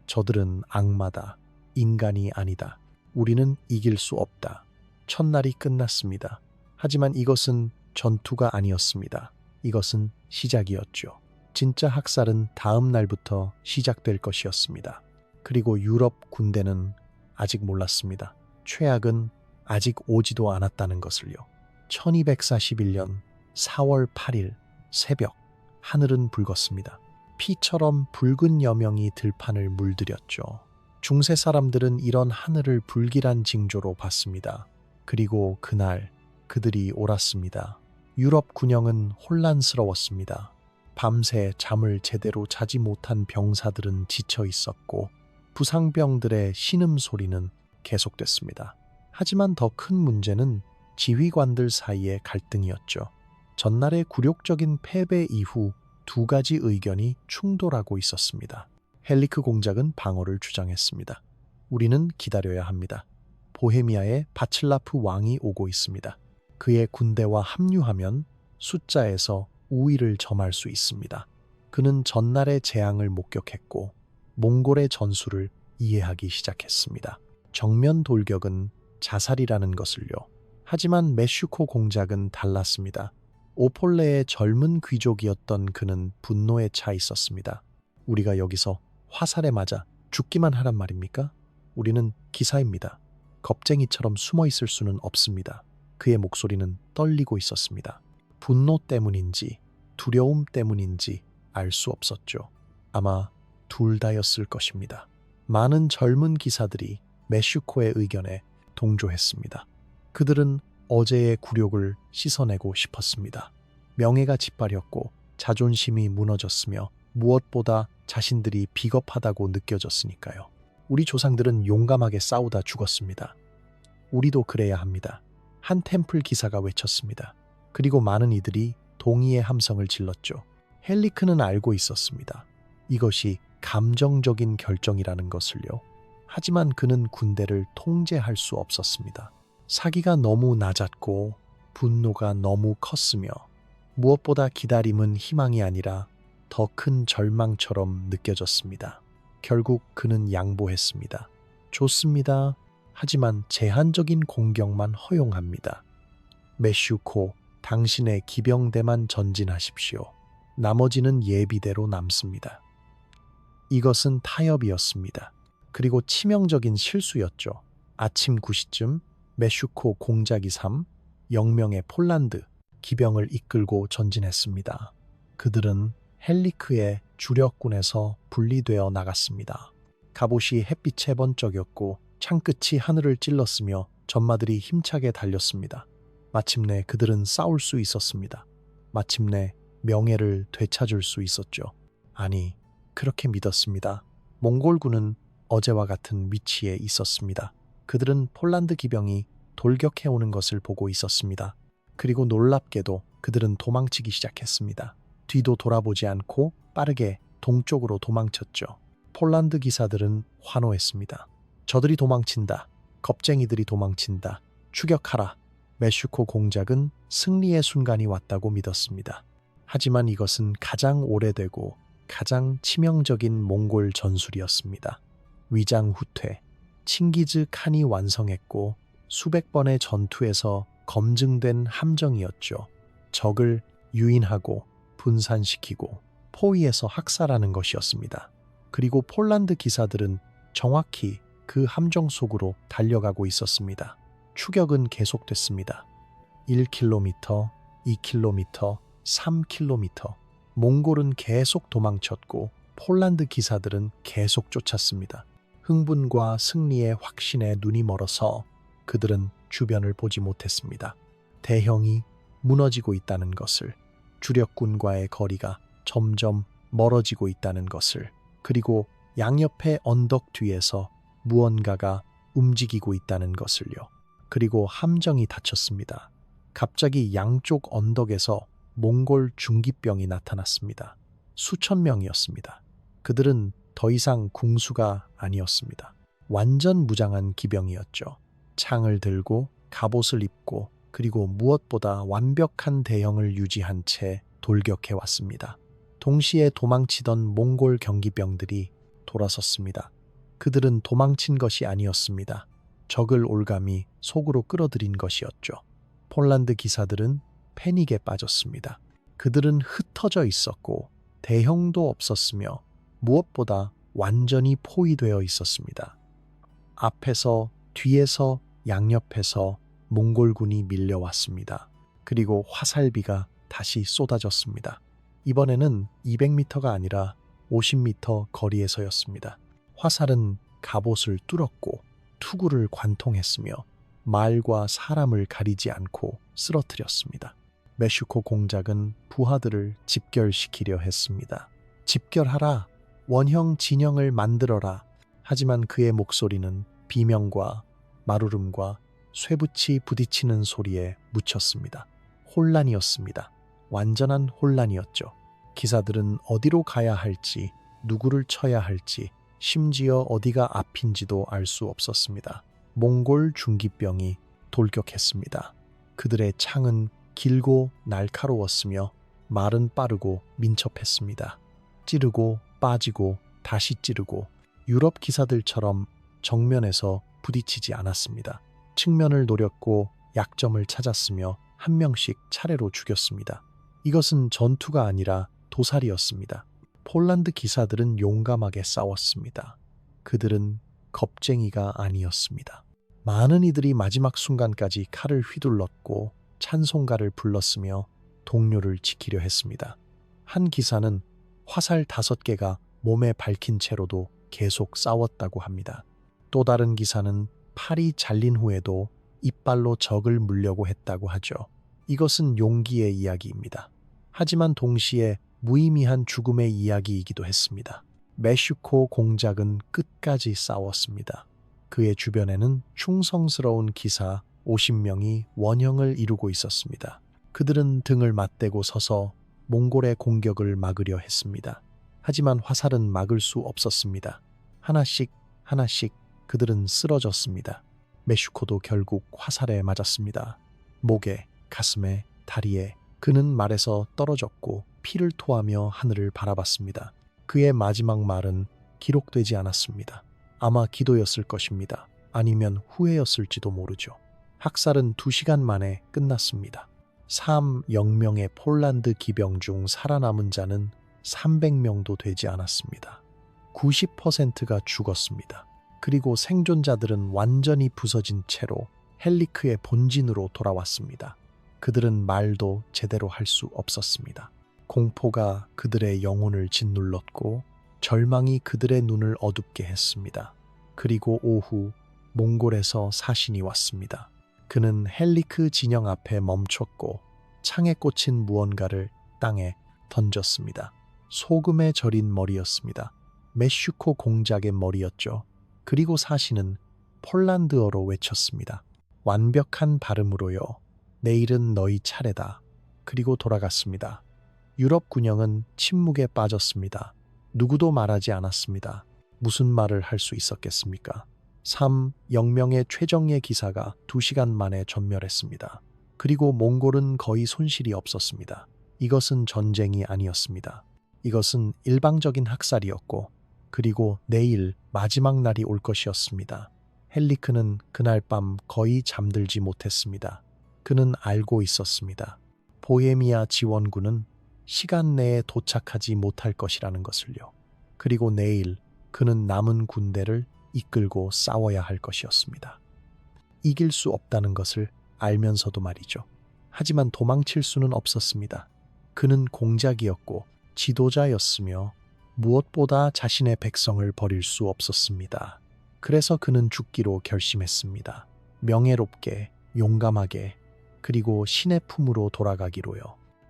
저들은 악마다. 인간이 아니다. 우리는 이길 수 없다. 첫날이 끝났습니다. 하지만 이것은 전투가 아니었습니다. 이것은 시작이었죠. 진짜 학살은 다음 날부터 시작될 것이었습니다. 그리고 유럽 군대는 아직 몰랐습니다. 최악은 아직 오지도 않았다는 것을요. 1241년 4월 8일 새벽, 하늘은 붉었습니다. 피처럼 붉은 여명이 들판을 물들였죠. 중세 사람들은 이런 하늘을 불길한 징조로 봤습니다. 그리고 그날 그들이 옳았습니다. 유럽 군영은 혼란스러웠습니다. 밤새 잠을 제대로 자지 못한 병사들은 지쳐 있었고 부상병들의 신음소리는 계속됐습니다. 하지만 더 큰 문제는 지휘관들 사이의 갈등이었죠. 전날의 굴욕적인 패배 이후 두 가지 의견이 충돌하고 있었습니다. 헬리크 공작은 방어를 주장했습니다. 우리는 기다려야 합니다. 보헤미아의 바칠라프 왕이 오고 있습니다. 그의 군대와 합류하면 숫자에서 우위를 점할 수 있습니다. 그는 전날의 재앙을 목격했고 몽골의 전술을 이해하기 시작했습니다. 정면 돌격은 자살이라는 것을요. 하지만 메슈코 공작은 달랐습니다. 오폴레의 젊은 귀족이었던 그는 분노에 차 있었습니다. 우리가 여기서 화살에 맞아 죽기만 하란 말입니까? 우리는 기사입니다. 겁쟁이처럼 숨어 있을 수는 없습니다. 그의 목소리는 떨리고 있었습니다. 분노 때문인지 두려움 때문인지 알 수 없었죠. 아마 둘 다였을 것입니다. 많은 젊은 기사들이 메슈코의 의견에 동조했습니다. 그들은 어제의 굴욕을 씻어내고 싶었습니다. 명예가 짓밟혔고 자존심이 무너졌으며 무엇보다 자신들이 비겁하다고 느껴졌으니까요. 우리 조상들은 용감하게 싸우다 죽었습니다. 우리도 그래야 합니다. 한 템플 기사가 외쳤습니다. 그리고 많은 이들이 동의의 함성을 질렀죠. 헬리크는 알고 있었습니다. 이것이 감정적인 결정이라는 것을요. 하지만 그는 군대를 통제할 수 없었습니다. 사기가 너무 낮았고 분노가 너무 컸으며 무엇보다 기다림은 희망이 아니라 더 큰 절망처럼 느껴졌습니다. 결국 그는 양보했습니다. 좋습니다. 하지만 제한적인 공격만 허용합니다. 메슈코, 당신의 기병대만 전진하십시오. 나머지는 예비대로 남습니다. 이것은 타협이었습니다. 그리고 치명적인 실수였죠. 아침 9시쯤 메슈코 공작이 0명의 폴란드 기병을 이끌고 전진했습니다. 그들은 헬리크의 주력군에서 분리되어 나갔습니다. 갑옷이 햇빛에 번쩍였고 창끝이 하늘을 찔렀으며 전마들이 힘차게 달렸습니다. 마침내 그들은 싸울 수 있었습니다. 마침내 명예를 되찾을 수 있었죠. 아니, 그렇게 믿었습니다. 몽골군은 어제와 같은 위치에 있었습니다. 그들은 폴란드 기병이 돌격해오는 것을 보고 있었습니다. 그리고 놀랍게도 그들은 도망치기 시작했습니다. 뒤도 돌아보지 않고 빠르게 동쪽으로 도망쳤죠. 폴란드 기사들은 환호했습니다. 저들이 도망친다. 겁쟁이들이 도망친다. 추격하라. 메슈코 공작은 승리의 순간이 왔다고 믿었습니다. 하지만 이것은 가장 오래되고 가장 치명적인 몽골 전술이었습니다. 위장 후퇴, 칭기즈 칸이 완성했고 수백 번의 전투에서 검증된 함정이었죠. 적을 유인하고 분산시키고 포위해서 학살하는 것이었습니다. 그리고 폴란드 기사들은 정확히 그 함정 속으로 달려가고 있었습니다. 추격은 계속됐습니다. 1km, 2km, 3km. 몽골은 계속 도망쳤고 폴란드 기사들은 계속 쫓았습니다. 흥분과 승리의 확신에 눈이 멀어서 그들은 주변을 보지 못했습니다. 대형이 무너지고 있다는 것을, 주력군과의 거리가 점점 멀어지고 있다는 것을, 그리고 양옆의 언덕 뒤에서 무언가가 움직이고 있다는 것을요. 그리고 함정이 닫혔습니다. 갑자기 양쪽 언덕에서 몽골 중기병이 나타났습니다. 수천 명이었습니다. 그들은 더 이상 궁수가 아니었습니다. 완전 무장한 기병이었죠. 창을 들고 갑옷을 입고 그리고 무엇보다 완벽한 대형을 유지한 채 돌격해 왔습니다. 동시에 도망치던 몽골 경기병들이 돌아섰습니다. 그들은 도망친 것이 아니었습니다. 적을 올감이 속으로 끌어들인 것이었죠. 폴란드 기사들은 패닉에 빠졌습니다. 그들은 흩어져 있었고 대형도 없었으며 무엇보다 완전히 포위되어 있었습니다. 앞에서, 뒤에서, 양옆에서 몽골군이 밀려왔습니다. 그리고 화살비가 다시 쏟아졌습니다. 이번에는 200m가 아니라 50m 거리에서였습니다. 화살은 갑옷을 뚫었고 투구를 관통했으며 말과 사람을 가리지 않고 쓰러뜨렸습니다. 메슈코 공작은 부하들을 집결시키려 했습니다. 집결하라, 원형 진영을 만들어라. 하지만 그의 목소리는 비명과 마루름과 쇠붙이 부딪히는 소리에 묻혔습니다. 혼란이었습니다. 완전한 혼란이었죠. 기사들은 어디로 가야 할지, 누구를 쳐야 할지, 심지어 어디가 앞인지도 알 수 없었습니다. 몽골 중기병이 돌격했습니다. 그들의 창은 길고 날카로웠으며 말은 빠르고 민첩했습니다. 찌르고 빠지고 다시 찌르고 유럽 기사들처럼 정면에서 부딪히지 않았습니다. 측면을 노렸고 약점을 찾았으며 한 명씩 차례로 죽였습니다. 이것은 전투가 아니라 도살이었습니다. 폴란드 기사들은 용감하게 싸웠습니다. 그들은 겁쟁이가 아니었습니다. 많은 이들이 마지막 순간까지 칼을 휘둘렀고 찬송가를 불렀으며 동료를 지키려 했습니다. 한 기사는 화살 5개가 몸에 박힌 채로도 계속 싸웠다고 합니다. 또 다른 기사는 팔이 잘린 후에도 이빨로 적을 물려고 했다고 하죠. 이것은 용기의 이야기입니다. 하지만 동시에 무의미한 죽음의 이야기이기도 했습니다. 메슈코 공작은 끝까지 싸웠습니다. 그의 주변에는 충성스러운 기사 50명이 원형을 이루고 있었습니다. 그들은 등을 맞대고 서서 몽골의 공격을 막으려 했습니다. 하지만 화살은 막을 수 없었습니다. 하나씩 하나씩 그들은 쓰러졌습니다. 메슈코도 결국 화살에 맞았습니다. 목에, 가슴에, 다리에. 그는 말에서 떨어졌고 피를 토하며 하늘을 바라봤습니다. 그의 마지막 말은 기록되지 않았습니다. 아마 기도였을 것입니다. 아니면 후회였을지도 모르죠. 학살은 2시간 만에 끝났습니다. 3,000명의 폴란드 기병 중 살아남은 자는 300명도 되지 않았습니다. 90%가 죽었습니다. 그리고 생존자들은 완전히 부서진 채로 헬리크의 본진으로 돌아왔습니다. 그들은 말도 제대로 할 수 없었습니다. 공포가 그들의 영혼을 짓눌렀고 절망이 그들의 눈을 어둡게 했습니다. 그리고 오후 몽골에서 사신이 왔습니다. 그는 헬리크 진영 앞에 멈췄고 창에 꽂힌 무언가를 땅에 던졌습니다. 소금에 절인 머리였습니다. 메슈코 공작의 머리였죠. 그리고 사신은 폴란드어로 외쳤습니다. 완벽한 발음으로요. 내일은 너희 차례다. 그리고 돌아갔습니다. 유럽 군영은 침묵에 빠졌습니다. 누구도 말하지 않았습니다. 무슨 말을 할 수 있었겠습니까? 3,000명의 최정예 기사가 2시간 만에 전멸했습니다. 그리고 몽골은 거의 손실이 없었습니다. 이것은 전쟁이 아니었습니다. 이것은 일방적인 학살이었고, 그리고 내일 마지막 날이 올 것이었습니다. 헬리크는 그날 밤 거의 잠들지 못했습니다. 그는 알고 있었습니다. 보헤미아 지원군은 시간 내에 도착하지 못할 것이라는 것을요. 그리고 내일 그는 남은 군대를 이끌고 싸워야 할 것이었습니다. 이길 수 없다는 것을 알면서도 말이죠. 하지만 도망칠 수는 없었습니다. 그는 공작이었고 지도자였으며 무엇보다 자신의 백성을 버릴 수 없었습니다. 그래서 그는 죽기로 결심했습니다. 명예롭게, 용감하게, 그리고 신의 품으로 돌아가기로요.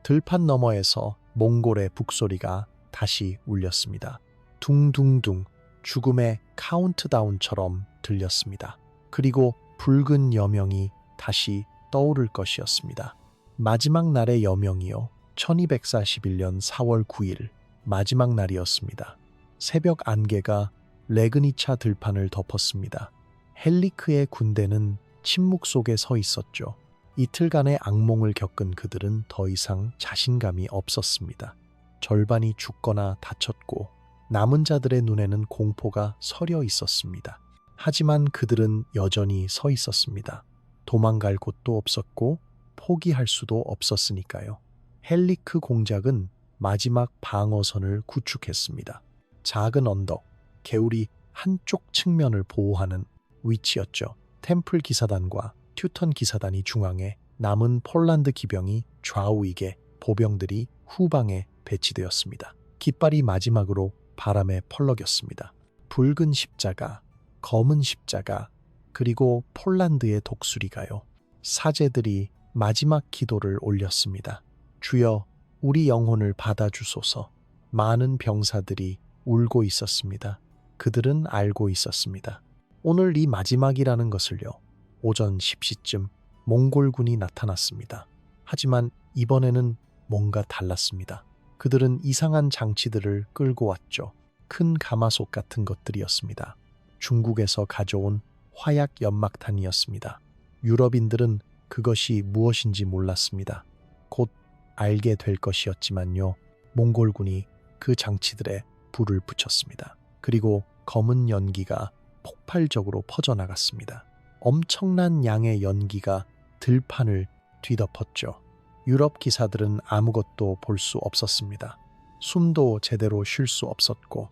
들판 너머에서 몽골의 북소리가 다시 울렸습니다. 둥둥둥 죽음의 카운트다운처럼 들렸습니다. 그리고 붉은 여명이 다시 떠오를 것이었습니다. 마지막 날의 여명이요. 1241년 4월 9일 마지막 날이었습니다. 새벽 안개가 레그니차 들판을 덮었습니다. 헬리크의 군대는 침묵 속에 서 있었죠. 이틀간의 악몽을 겪은 그들은 더 이상 자신감이 없었습니다. 절반이 죽거나 다쳤고 남은 자들의 눈에는 공포가 서려 있었습니다. 하지만 그들은 여전히 서 있었습니다. 도망갈 곳도 없었고 포기할 수도 없었으니까요. 헬리크 공작은 마지막 방어선을 구축했습니다. 작은 언덕, 개울이 한쪽 측면을 보호하는 위치였죠. 템플 기사단과 튜턴 기사단이 중앙에, 남은 폴란드 기병이 좌우익에, 보병들이 후방에 배치되었습니다. 깃발이 마지막으로 바람에 펄럭였습니다. 붉은 십자가, 검은 십자가, 그리고 폴란드의 독수리가요. 사제들이 마지막 기도를 올렸습니다. 주여, 우리 영혼을 받아주소서. 많은 병사들이 울고 있었습니다. 그들은 알고 있었습니다. 오늘 이 마지막이라는 것을요. 오전 10시쯤 몽골군이 나타났습니다. 하지만 이번에는 뭔가 달랐습니다. 그들은 이상한 장치들을 끌고 왔죠. 큰 가마솥 같은 것들이었습니다. 중국에서 가져온 화약 연막탄이었습니다. 유럽인들은 그것이 무엇인지 몰랐습니다. 곧 알게 될 것이었지만요. 몽골군이 그 장치들에 불을 붙였습니다. 그리고 검은 연기가 폭발적으로 퍼져나갔습니다. 엄청난 양의 연기가 들판을 뒤덮었죠. 유럽 기사들은 아무것도 볼 수 없었습니다. 숨도 제대로 쉴 수 없었고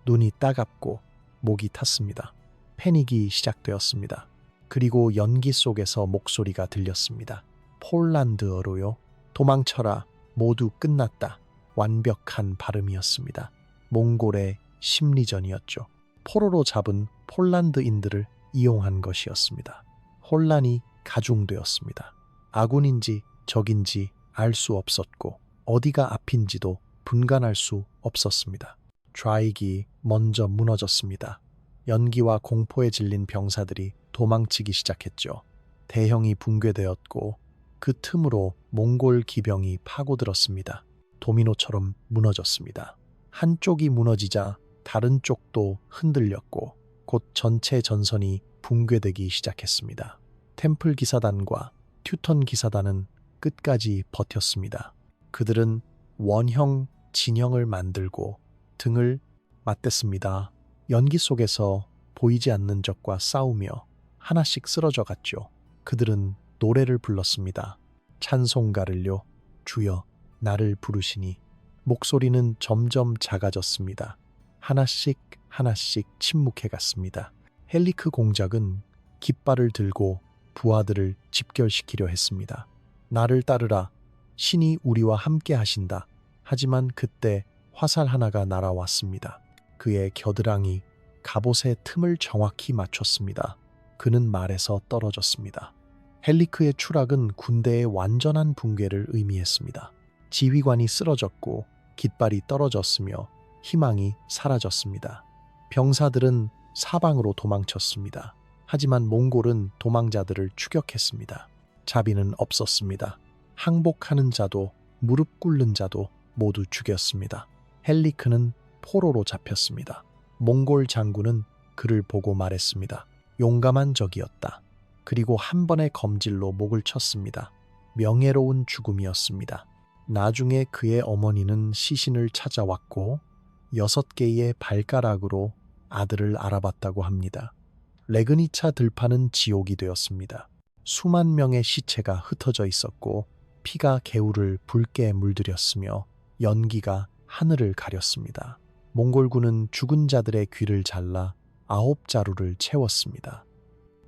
눈이 따갑고 목이 탔습니다. 패닉이 시작되었습니다. 그리고 연기 속에서 목소리가 들렸습니다. 폴란드어로요. 도망쳐라. 모두 끝났다. 완벽한 발음이었습니다. 몽골의 심리전이었죠. 포로로 잡은 폴란드인들을 이용한 것이었습니다. 혼란이 가중되었습니다. 아군인지 적인지 알 수 없었고 어디가 앞인지도 분간할 수 없었습니다. 좌익이 먼저 무너졌습니다. 연기와 공포에 질린 병사들이 도망치기 시작했죠. 대형이 붕괴되었고 그 틈으로 몽골 기병이 파고들었습니다. 도미노처럼 무너졌습니다. 한쪽이 무너지자 다른 쪽도 흔들렸고 곧 전체 전선이 붕괴되기 시작했습니다. 템플 기사단과 튜턴 기사단은 끝까지 버텼습니다. 그들은 원형 진영을 만들고 등을 맞댔습니다. 연기 속에서 보이지 않는 적과 싸우며 하나씩 쓰러져 갔죠. 그들은 노래를 불렀습니다. 찬송가를요. 주여 나를 부르시니. 목소리는 점점 작아졌습니다. 하나씩 하나씩 침묵해 갔습니다. 헬리크 공작은 깃발을 들고 부하들을 집결시키려 했습니다. 나를 따르라. 신이 우리와 함께 하신다. 하지만 그때 화살 하나가 날아왔습니다. 그의 겨드랑이 갑옷의 틈을 정확히 맞췄습니다. 그는 말에서 떨어졌습니다. 헬리크의 추락은 군대의 완전한 붕괴를 의미했습니다. 지휘관이 쓰러졌고 깃발이 떨어졌으며 희망이 사라졌습니다. 병사들은 사방으로 도망쳤습니다. 하지만 몽골은 도망자들을 추격했습니다. 자비는 없었습니다. 항복하는 자도 무릎 꿇는 자도 모두 죽였습니다. 헬리크는 포로로 잡혔습니다. 몽골 장군은 그를 보고 말했습니다. 용감한 적이었다. 그리고 한 번의 검질로 목을 쳤습니다. 명예로운 죽음이었습니다. 나중에 그의 어머니는 시신을 찾아왔고 6개의 발가락으로 아들을 알아봤다고 합니다. 레그니차 들판은 지옥이 되었습니다. 수만 명의 시체가 흩어져 있었고 피가 개울을 붉게 물들였으며 연기가 하늘을 가렸습니다. 몽골군은 죽은 자들의 귀를 잘라 9자루를 채웠습니다.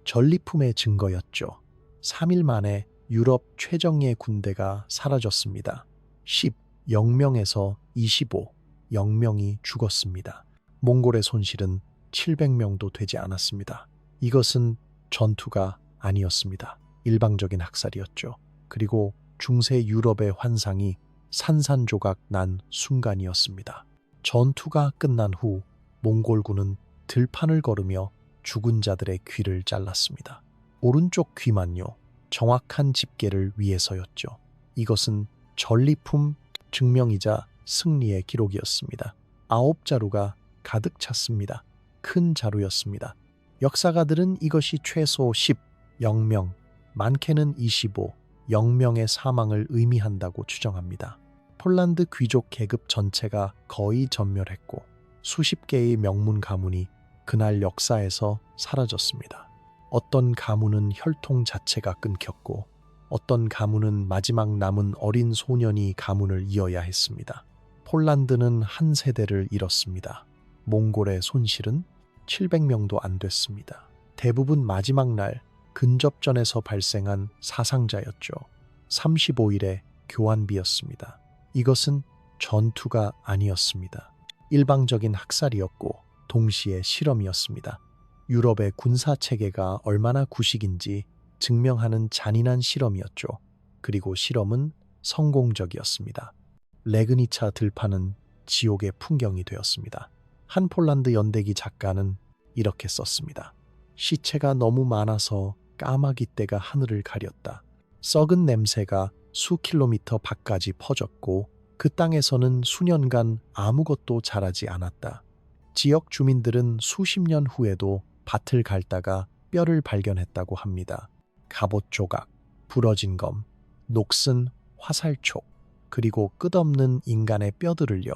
전리품의 증거였죠. 3일 만에 유럽 최정예 군대가 사라졌습니다. 10 영명에서 25 영명이 죽었습니다. 몽골의 손실은 700명도 되지 않았습니다. 이것은 전투가 아니었습니다. 일방적인 학살이었죠. 그리고 중세 유럽의 환상이 산산조각 난 순간이었습니다. 전투가 끝난 후 몽골군은 들판을 걸으며 죽은 자들의 귀를 잘랐습니다. 오른쪽 귀만요. 정확한 집계를 위해서였죠. 이것은 전리품 증명이자 승리의 기록이었습니다. 9자루가 가득 찼습니다. 큰 자루였습니다. 역사가들은 이것이 최소 10 영명, 많게는 25 영명의 사망을 의미한다고 추정합니다. 폴란드 귀족 계급 전체가 거의 전멸했고 수십 개의 명문 가문이 그날 역사에서 사라졌습니다. 어떤 가문은 혈통 자체가 끊겼고 어떤 가문은 마지막 남은 어린 소년이 가문을 이어야 했습니다. 폴란드는 한 세대를 잃었습니다. 몽골의 손실은 700명도 안 됐습니다. 대부분 마지막 날 근접전에서 발생한 사상자였죠. 35일의 교환비였습니다. 이것은 전투가 아니었습니다. 일방적인 학살이었고 동시에 실험이었습니다. 유럽의 군사체계가 얼마나 구식인지 증명하는 잔인한 실험이었죠. 그리고 실험은 성공적이었습니다. 레그니차 들판은 지옥의 풍경이 되었습니다. 한 폴란드 연대기 작가는 이렇게 썼습니다. 시체가 너무 많아서 까마귀 떼가 하늘을 가렸다. 썩은 냄새가 수 킬로미터 밖까지 퍼졌고 그 땅에서는 수년간 아무것도 자라지 않았다. 지역 주민들은 수십 년 후에도 밭을 갈다가 뼈를 발견했다고 합니다. 갑옷 조각, 부러진 검, 녹슨 화살촉, 그리고 끝없는 인간의 뼈들을요.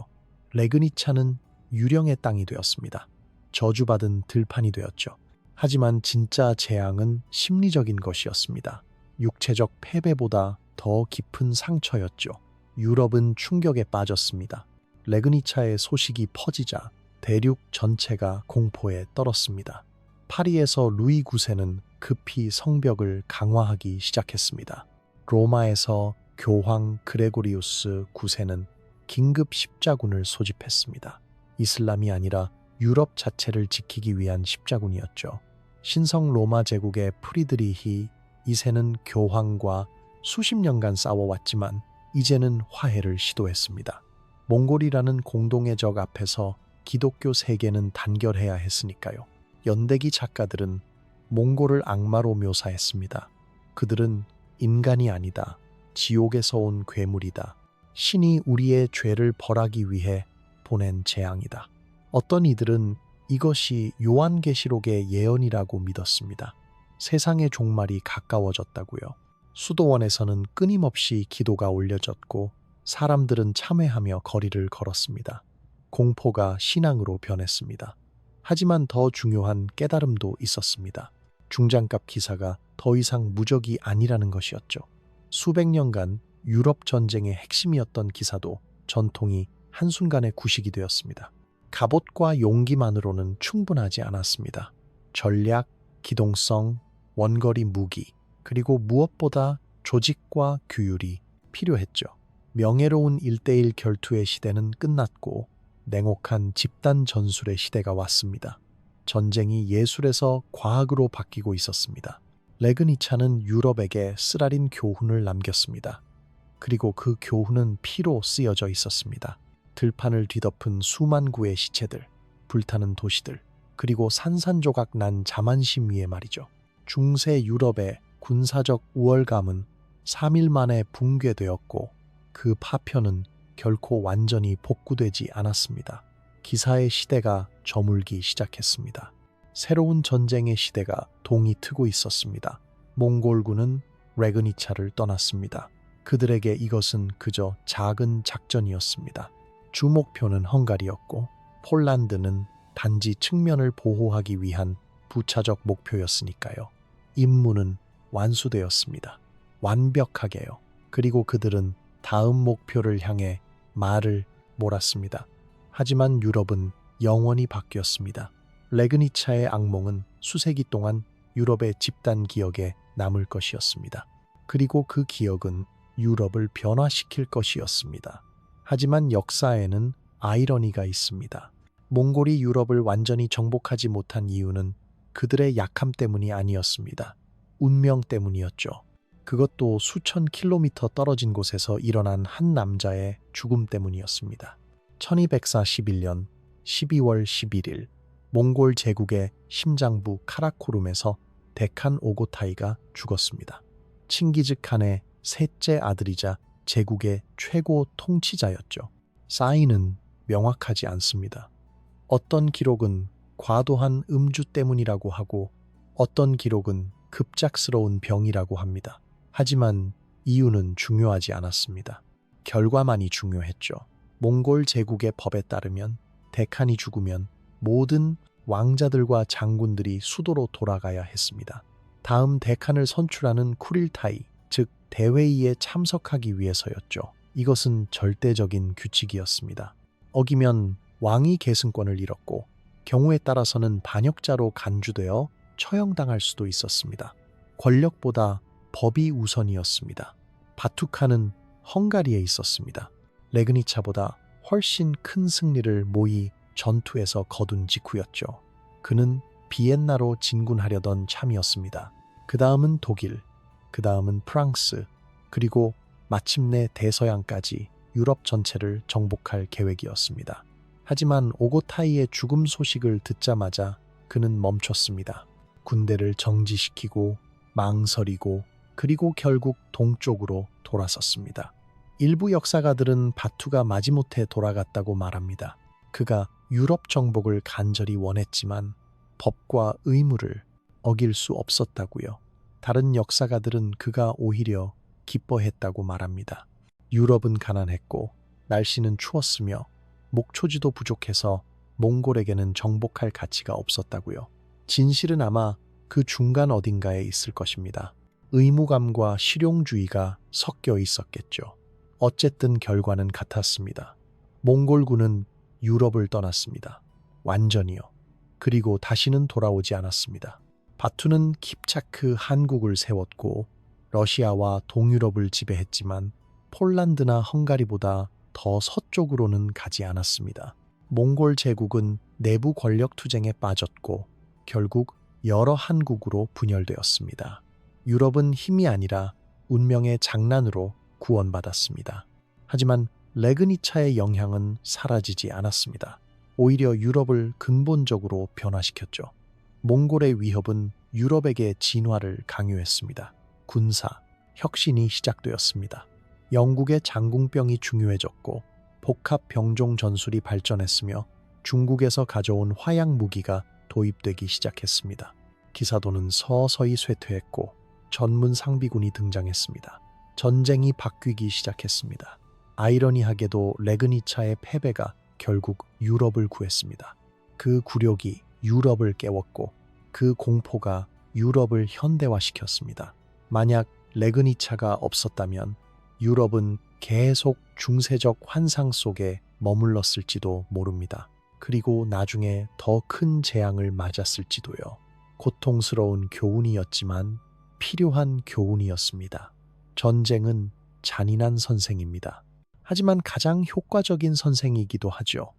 레그니차는 유령의 땅이 되었습니다. 저주받은 들판이 되었죠. 하지만 진짜 재앙은 심리적인 것이었습니다. 육체적 패배보다 더 깊은 상처였죠. 유럽은 충격에 빠졌습니다. 레그니차의 소식이 퍼지자 대륙 전체가 공포에 떨었습니다. 파리에서 루이 9세는 급히 성벽을 강화하기 시작했습니다. 로마에서 교황 그레고리우스 9세는 긴급 십자군을 소집했습니다. 이슬람이 아니라 유럽 자체를 지키기 위한 십자군이었죠. 신성 로마 제국의 프리드리히 2세는 교황과 수십 년간 싸워왔지만 이제는 화해를 시도했습니다. 몽골이라는 공동의 적 앞에서 기독교 세계는 단결해야 했으니까요. 연대기 작가들은 몽골을 악마로 묘사했습니다. 그들은 인간이 아니다. 지옥에서 온 괴물이다. 신이 우리의 죄를 벌하기 위해 보낸 재앙이다. 어떤 이들은 이것이 요한계시록의 예언이라고 믿었습니다. 세상의 종말이 가까워졌다고요. 수도원에서는 끊임없이 기도가 올려졌고 사람들은 참회하며 거리를 걸었습니다. 공포가 신앙으로 변했습니다. 하지만 더 중요한 깨달음도 있었습니다. 중장갑 기사가 더 이상 무적이 아니라는 것이었죠. 수백 년간 유럽 전쟁의 핵심이었던 기사도 전통이 한순간에 구식이 되었습니다. 갑옷과 용기만으로는 충분하지 않았습니다. 전략, 기동성, 원거리 무기, 그리고 무엇보다 조직과 규율이 필요했죠. 명예로운 1대1 결투의 시대는 끝났고 냉혹한 집단 전술의 시대가 왔습니다. 전쟁이 예술에서 과학으로 바뀌고 있었습니다. 레그니차는 유럽에게 쓰라린 교훈을 남겼습니다. 그리고 그 교훈은 피로 쓰여져 있었습니다. 들판을 뒤덮은 수만 구의 시체들, 불타는 도시들, 그리고 산산조각 난 자만심 위에 말이죠. 중세 유럽의 군사적 우월감은 3일 만에 붕괴되었고 그 파편은 결코 완전히 복구되지 않았습니다. 기사의 시대가 저물기 시작했습니다. 새로운 전쟁의 시대가 동이 트고 있었습니다. 몽골군은 레그니차를 떠났습니다. 그들에게 이것은 그저 작은 작전이었습니다. 주 목표는 헝가리였고 폴란드는 단지 측면을 보호하기 위한 부차적 목표였으니까요. 임무는 완수되었습니다. 완벽하게요. 그리고 그들은 다음 목표를 향해 말을 몰았습니다. 하지만 유럽은 영원히 바뀌었습니다. 레그니차의 악몽은 수세기 동안 유럽의 집단 기억에 남을 것이었습니다. 그리고 그 기억은 유럽을 변화시킬 것이었습니다. 하지만 역사에는 아이러니가 있습니다. 몽골이 유럽을 완전히 정복하지 못한 이유는 그들의 약함 때문이 아니었습니다. 운명 때문이었죠. 그것도 수천 킬로미터 떨어진 곳에서 일어난 한 남자의 죽음 때문이었습니다. 1241년 12월 11일 몽골 제국의 심장부 카라코룸에서 데칸 오고타이가 죽었습니다. 칭기즈 칸의 셋째 아들이자 제국의 최고 통치자였죠. 사인은 명확하지 않습니다. 어떤 기록은 과도한 음주 때문이라고 하고 어떤 기록은 급작스러운 병이라고 합니다. 하지만 이유는 중요하지 않았습니다. 결과만이 중요했죠. 몽골 제국의 법에 따르면 데칸이 죽으면 모든 왕자들과 장군들이 수도로 돌아가야 했습니다. 다음 데칸을 선출하는 쿠릴타이, 즉 대회의에 참석하기 위해서였죠. 이것은 절대적인 규칙이었습니다. 어기면 왕이 계승권을 잃었고 경우에 따라서는 반역자로 간주되어 처형당할 수도 있었습니다. 권력보다 법이 우선이었습니다. 바투카는 헝가리에 있었습니다. 레그니차보다 훨씬 큰 승리를 모의 전투에서 거둔 직후였죠. 그는 비엔나로 진군하려던 참이었습니다. 그 다음은 독일, 그 다음은 프랑스, 그리고 마침내 대서양까지 유럽 전체를 정복할 계획이었습니다. 하지만 오고타이의 죽음 소식을 듣자마자 그는 멈췄습니다. 군대를 정지시키고 망설이고 그리고 결국 동쪽으로 돌아섰습니다. 일부 역사가들은 바투가 마지못해 돌아갔다고 말합니다. 그가 유럽 정복을 간절히 원했지만 법과 의무를 어길 수 없었다고요. 다른 역사가들은 그가 오히려 기뻐했다고 말합니다. 유럽은 가난했고 날씨는 추웠으며 목초지도 부족해서 몽골에게는 정복할 가치가 없었다고요. 진실은 아마 그 중간 어딘가에 있을 것입니다. 의무감과 실용주의가 섞여 있었겠죠. 어쨌든 결과는 같았습니다. 몽골군은 유럽을 떠났습니다. 완전히요. 그리고 다시는 돌아오지 않았습니다. 바투는 킵차크 한국을 세웠고 러시아와 동유럽을 지배했지만 폴란드나 헝가리보다 더 서쪽으로는 가지 않았습니다. 몽골 제국은 내부 권력 투쟁에 빠졌고 결국 여러 한국으로 분열되었습니다. 유럽은 힘이 아니라 운명의 장난으로 구원받았습니다. 하지만 레그니차의 영향은 사라지지 않았습니다. 오히려 유럽을 근본적으로 변화시켰죠. 몽골의 위협은 유럽에게 진화를 강요했습니다. 군사, 혁신이 시작되었습니다. 영국의 장궁병이 중요해졌고 복합 병종 전술이 발전했으며 중국에서 가져온 화약 무기가 도입되기 시작했습니다. 기사도는 서서히 쇠퇴했고 전문 상비군이 등장했습니다. 전쟁이 바뀌기 시작했습니다. 아이러니하게도 레그니차의 패배가 결국 유럽을 구했습니다. 그 굴욕이 유럽을 깨웠고 그 공포가 유럽을 현대화시켰습니다. 만약 레그니차가 없었다면 유럽은 계속 중세적 환상 속에 머물렀을지도 모릅니다. 그리고 나중에 더 큰 재앙을 맞았을지도요. 고통스러운 교훈이었지만 필요한 교훈이었습니다. 전쟁은 잔인한 선생입니다. 하지만 가장 효과적인 선생이기도 하죠.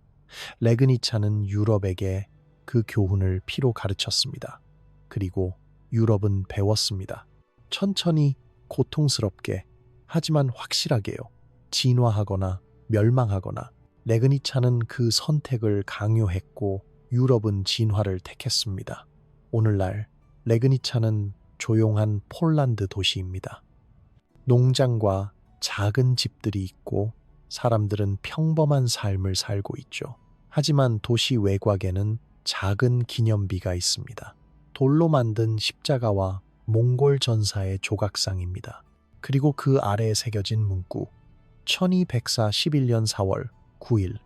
레그니차는 유럽에게 그 교훈을 피로 가르쳤습니다. 그리고 유럽은 배웠습니다. 천천히 고통스럽게 하지만 확실하게요. 진화하거나 멸망하거나. 레그니차는 그 선택을 강요했고 유럽은 진화를 택했습니다. 오늘날 레그니차는 조용한 폴란드 도시입니다. 농장과 작은 집들이 있고 사람들은 평범한 삶을 살고 있죠. 하지만 도시 외곽에는 작은 기념비가 있습니다. 돌로 만든 십자가와 몽골 전사의 조각상입니다. 그리고 그 아래에 새겨진 문구 1204 11년 4월 9일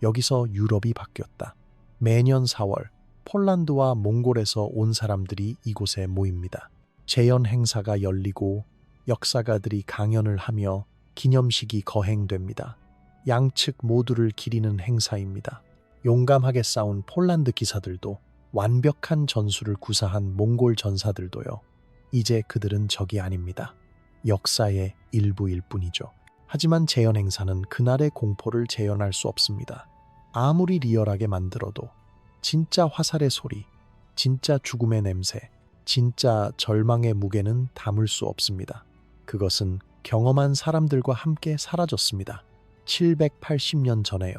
여기서 유럽이 바뀌었다. 매년 4월 폴란드와 몽골에서 온 사람들이 이곳에 모입니다. 재연 행사가 열리고 역사가들이 강연을 하며 기념식이 거행됩니다. 양측 모두를 기리는 행사입니다. 용감하게 싸운 폴란드 기사들도 완벽한 전술을 구사한 몽골 전사들도요. 이제 그들은 적이 아닙니다. 역사의 일부일 뿐이죠. 하지만 재연 행사는 그날의 공포를 재현할 수 없습니다. 아무리 리얼하게 만들어도 진짜 화살의 소리, 진짜 죽음의 냄새, 진짜 절망의 무게는 담을 수 없습니다. 그것은 경험한 사람들과 함께 사라졌습니다. 780년 전에요.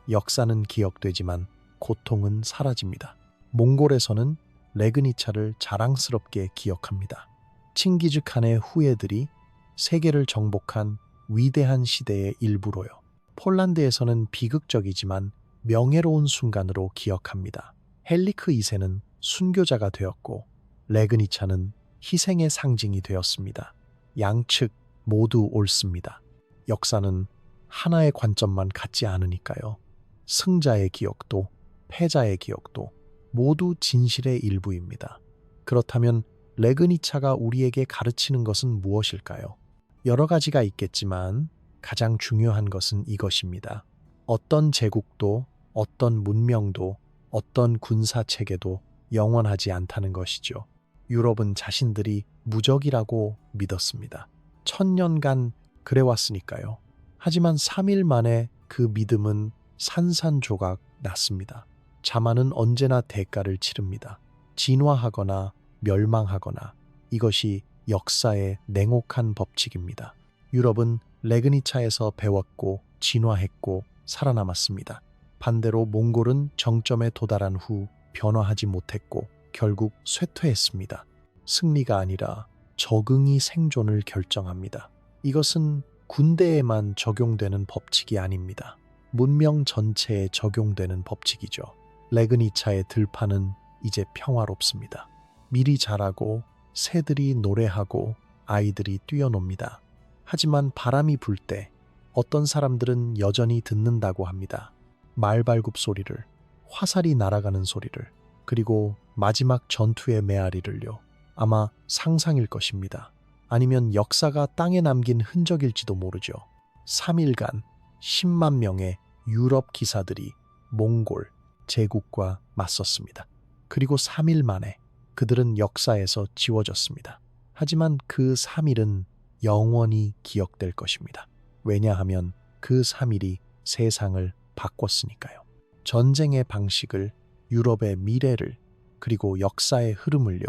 역사는 기억되지만 고통은 사라집니다. 몽골에서는 레그니차를 자랑스럽게 기억합니다. 칭기즈칸의 후예들이 세계를 정복한 위대한 시대의 일부로요. 폴란드에서는 비극적이지만 명예로운 순간으로 기억합니다. 헬리크 2세는 순교자가 되었고 레그니차는 희생의 상징이 되었습니다. 양측 모두 옳습니다. 역사는 하나의 관점만 갖지 않으니까요. 승자의 기억도 패자의 기억도 모두 진실의 일부입니다. 그렇다면 레그니차가 우리에게 가르치는 것은 무엇일까요? 여러 가지가 있겠지만 가장 중요한 것은 이것입니다. 어떤 제국도 어떤 문명도 어떤 군사체계도 영원하지 않다는 것이죠. 유럽은 자신들이 무적이라고 믿었습니다. 1000년간 그래왔으니까요. 하지만 3일 만에 그 믿음은 산산조각 났습니다. 자만은 언제나 대가를 치릅니다. 진화하거나 멸망하거나 이것이 역사의 냉혹한 법칙입니다. 유럽은 레그니차에서 배웠고 진화했고 살아남았습니다. 반대로 몽골은 정점에 도달한 후 변화하지 못했고 결국 쇠퇴했습니다. 승리가 아니라 적응이 생존을 결정합니다. 이것은 군대에만 적용되는 법칙이 아닙니다. 문명 전체에 적용되는 법칙이죠. 레그니차의 들판은 이제 평화롭습니다. 밀이 자라고 새들이 노래하고 아이들이 뛰어놉니다. 하지만 바람이 불 때 어떤 사람들은 여전히 듣는다고 합니다. 말발굽 소리를, 화살이 날아가는 소리를, 그리고 마지막 전투의 메아리를요. 아마 상상일 것입니다. 아니면 역사가 땅에 남긴 흔적일지도 모르죠. 3일간 10만 명의 유럽 기사들이 몽골 제국과 맞섰습니다. 그리고 3일 만에 그들은 역사에서 지워졌습니다. 하지만 그 3일은 영원히 기억될 것입니다. 왜냐하면 그 3일이 세상을 바꿨으니까요. 전쟁의 방식을, 유럽의 미래를, 그리고 역사의 흐름을요.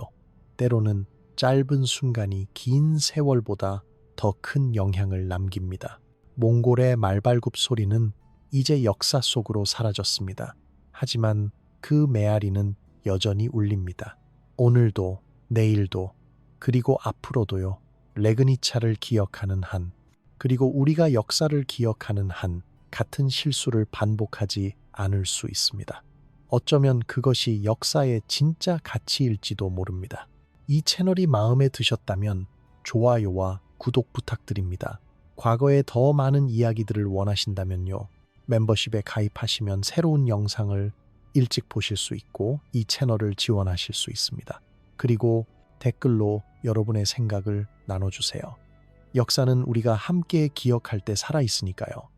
때로는 짧은 순간이 긴 세월보다 더 큰 영향을 남깁니다. 몽골의 말발굽 소리는 이제 역사 속으로 사라졌습니다. 하지만 그 메아리는 여전히 울립니다. 오늘도, 내일도, 그리고 앞으로도요. 레그니차를 기억하는 한, 그리고 우리가 역사를 기억하는 한 같은 실수를 반복하지 않을 수 있습니다. 어쩌면 그것이 역사의 진짜 가치일지도 모릅니다. 이 채널이 마음에 드셨다면 좋아요와 구독 부탁드립니다. 과거에 더 많은 이야기들을 원하신다면요. 멤버십에 가입하시면 새로운 영상을 일찍 보실 수 있고 이 채널을 지원하실 수 있습니다. 그리고 댓글로 여러분의 생각을 나눠주세요. 역사는 우리가 함께 기억할 때 살아있으니까요.